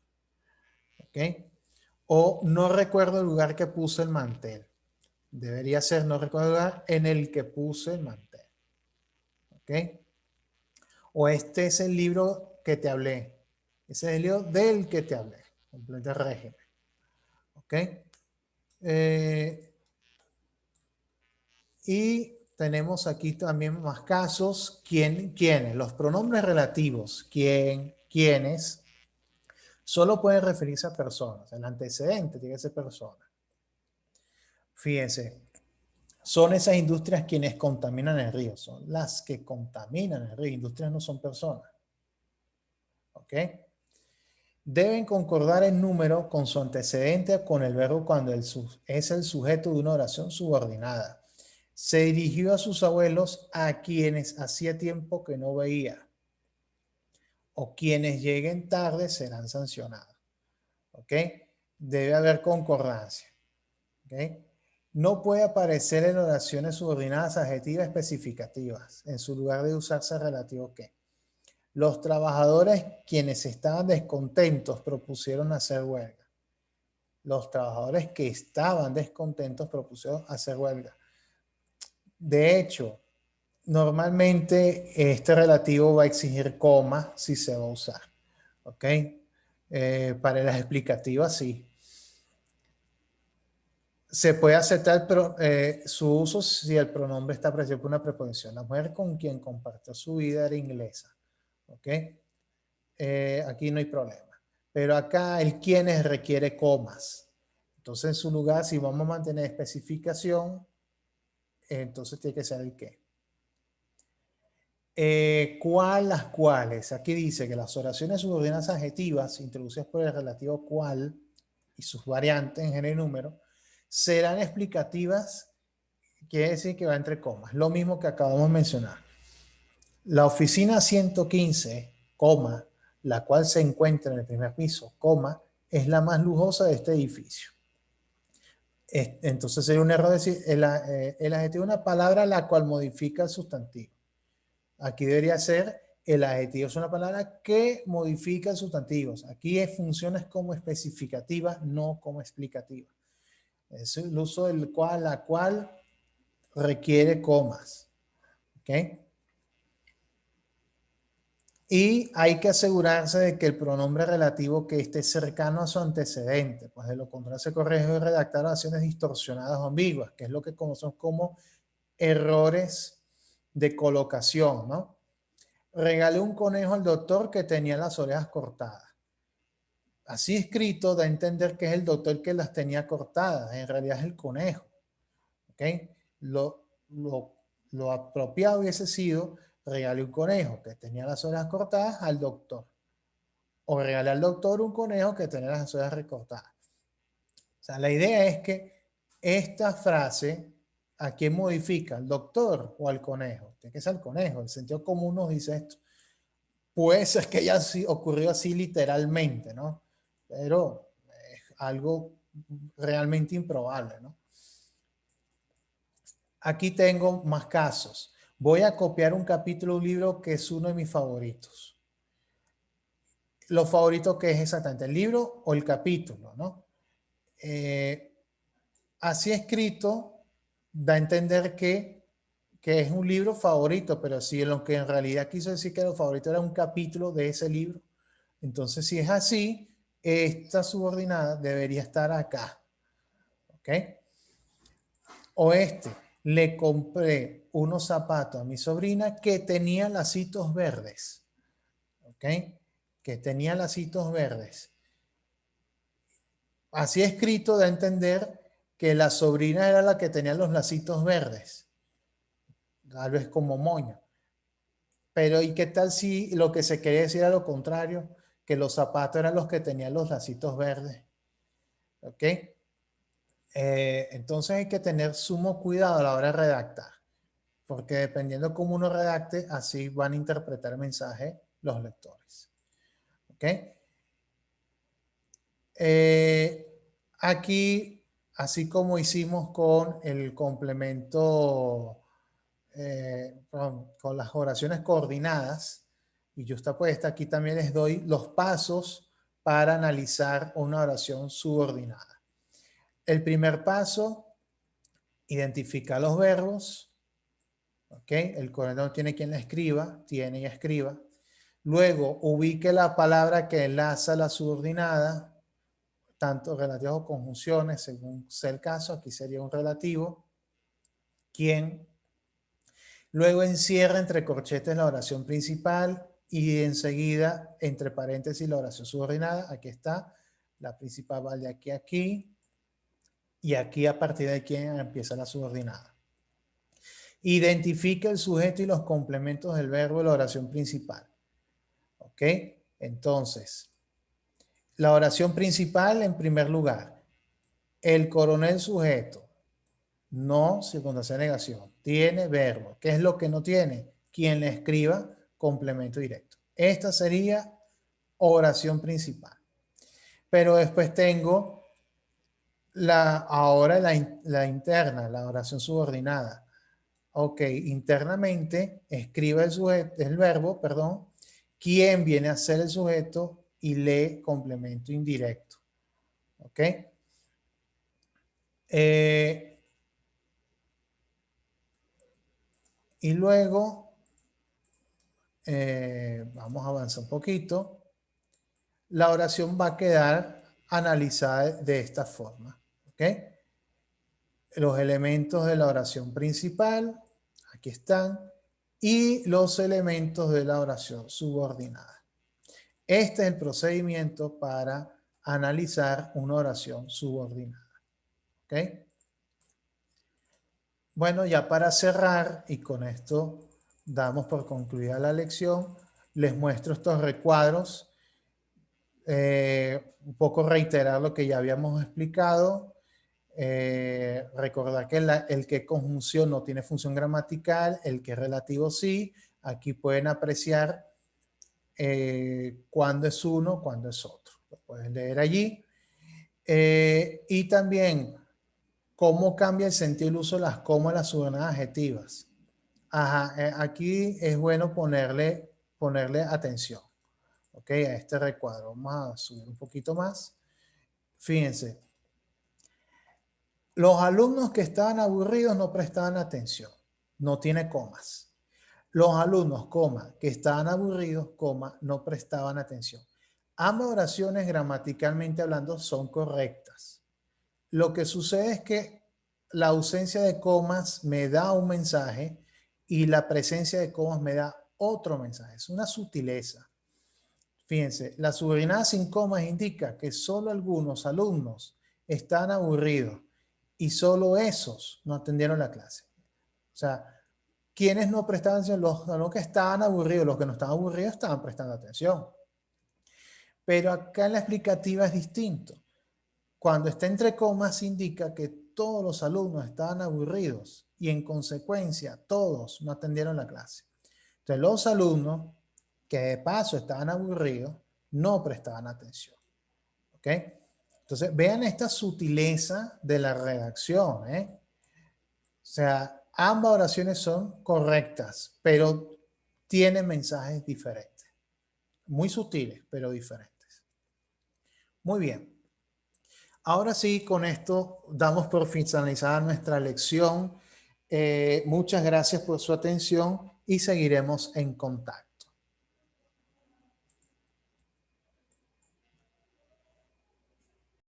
¿Ok? O no recuerdo el lugar que puse el mantel. Debería ser no recuerdo el lugar en el que puse el mantel. ¿Ok? O este es el libro que te hablé. Ese es el libro del que te hablé. Complemento de régimen. ¿Ok? Y tenemos aquí también más casos. ¿Quiénes? Los pronombres relativos. ¿Quién? ¿Quiénes? Solo pueden referirse a personas. El antecedente tiene que ser persona. Fíjense. Son esas industrias quienes contaminan el río. Son las que contaminan el río. Industrias no son personas. ¿Ok? Deben concordar el número con su antecedente o con el verbo cuando es el sujeto de una oración subordinada. Se dirigió a sus abuelos a quienes hacía tiempo que no veía. O quienes lleguen tarde serán sancionados. ¿Ok? Debe haber concordancia. ¿Ok? No puede aparecer en oraciones subordinadas adjetivas especificativas. En su lugar de usarse relativo que. Los trabajadores quienes estaban descontentos propusieron hacer huelga. Los trabajadores que estaban descontentos propusieron hacer huelga. De hecho, normalmente este relativo va a exigir coma si se va a usar. ¿Ok? Para las explicativas sí. Se puede aceptar su uso si el pronombre está precedido por una preposición. La mujer con quien compartió su vida era inglesa. ¿Ok? Aquí no hay problema. Pero acá el quienes requiere comas. Entonces, en su lugar, si vamos a mantener especificación, entonces tiene que ser el qué. ¿Cuál las cuales? Aquí dice que las oraciones subordinadas adjetivas introducidas por el relativo cual y sus variantes en género y número serán explicativas, quiere decir que va entre comas. Lo mismo que acabamos de mencionar. La oficina 115, coma, la cual se encuentra en el primer piso, coma, es la más lujosa de este edificio. Entonces sería un error decir el adjetivo es una palabra la cual modifica el sustantivo. Aquí debería ser el adjetivo es una palabra que modifica el sustantivo. Aquí funciona como especificativa, no como explicativa. Es el uso del cual, la cual requiere comas. ¿Ok? Y hay que asegurarse de que el pronombre relativo que esté cercano a su antecedente, pues de lo contrario se corrige y redactar oraciones distorsionadas o ambiguas, que es lo que conocemos como errores de colocación, ¿no? Regalé un conejo al doctor que tenía las orejas cortadas. así escrito da a entender que es el doctor que las tenía cortadas, en realidad es el conejo. ¿Ok? Lo apropiado hubiese sido regalar un conejo que tenía las orejas cortadas al doctor. O regalar al doctor un conejo que tenía las orejas recortadas. O sea, la idea es que esta frase, ¿a quién modifica? ¿Al doctor o al conejo? Tiene que ser al conejo. El sentido común nos dice esto. Puede ser que haya ocurrido así literalmente, ¿no? Pero es algo realmente improbable, ¿no? Aquí tengo más casos. Voy a copiar un capítulo de un libro que es uno de mis favoritos. Lo favorito que es exactamente el libro o el capítulo, ¿no? Así escrito, da a entender que es un libro favorito, pero si lo que en realidad quiso decir que lo favorito era un capítulo de ese libro, entonces si es así, esta subordinada debería estar acá. ¿Ok? O le compré unos zapatos a mi sobrina que tenía lacitos verdes. ¿Ok? Que tenía lacitos verdes. Así escrito da a entender que la sobrina era la que tenía los lacitos verdes. Tal vez como moño. Pero ¿y qué tal si lo que se quería decir era lo contrario? Que los zapatos eran los que tenían los lacitos verdes. ¿Ok? Entonces hay que tener sumo cuidado a la hora de redactar. Porque dependiendo cómo uno redacte, así van a interpretar el mensaje los lectores. ¿Ok? Aquí, así como hicimos con el complemento, con las oraciones coordinadas y justapuesta, aquí también les doy los pasos para analizar una oración subordinada. El primer paso, identifica los verbos. ¿Ok? El coordinador tiene quien la escriba, tiene y escriba. Luego, ubique la palabra que enlaza la subordinada, tanto relativos o conjunciones, según sea el caso. Aquí sería un relativo. ¿Quién? Luego encierra entre corchetes la oración principal y enseguida entre paréntesis la oración subordinada. Aquí está. La principal va de aquí a aquí. Y aquí a partir de quién empieza la subordinada. Identifica el sujeto y los complementos del verbo de la oración principal. ¿Ok? Entonces, la oración principal en primer lugar. El coronel sujeto. No circunstancia de negación. Tiene verbo. ¿Qué es lo que no tiene? Quien le escriba complemento directo. Esta sería oración principal. Pero después tengo ahora la interna, la oración subordinada. Ok, internamente escribe el verbo, perdón, quien viene a ser el sujeto y lee complemento indirecto. Ok. Y luego, vamos a avanzar un poquito. La oración va a quedar analizada de esta forma. ¿Ok? Los elementos de la oración principal, aquí están, y los elementos de la oración subordinada. Este es el procedimiento para analizar una oración subordinada. ¿Ok? Bueno, ya para cerrar, y con esto damos por concluida la lección, les muestro estos recuadros. Un poco reiterar lo que ya habíamos explicado. Recordar que el que conjunción no tiene función gramatical, el que relativo sí. Aquí pueden apreciar cuándo es uno, cuándo es otro. Lo pueden leer allí. Y también cómo cambia el sentido y el uso de las comas en las subordinadas adjetivas. Ajá, aquí es bueno ponerle atención. Ok, a este recuadro. Vamos a subir un poquito más. Fíjense, los alumnos que estaban aburridos no prestaban atención. No tiene comas. Los alumnos, coma, que estaban aburridos, coma, no prestaban atención. Ambas oraciones gramaticalmente hablando son correctas. Lo que sucede es que la ausencia de comas me da un mensaje y la presencia de comas me da otro mensaje. Es una sutileza. Fíjense, la subordinada sin comas indica que solo algunos alumnos están aburridos y solo esos no atendieron la clase. O sea, ¿quiénes no prestaban atención? Los alumnos que estaban aburridos, los que no estaban aburridos estaban prestando atención. Pero acá en la explicativa es distinto. Cuando está entre comas indica que todos los alumnos estaban aburridos y en consecuencia todos no atendieron la clase. Entonces los alumnos que de paso estaban aburridos no prestaban atención. ¿Ok? Entonces vean esta sutileza de la redacción. O sea, ambas oraciones son correctas, pero tienen mensajes diferentes. Muy sutiles, pero diferentes. Muy bien. Ahora sí, con esto damos por finalizada nuestra lección. Muchas gracias por su atención y seguiremos en contacto.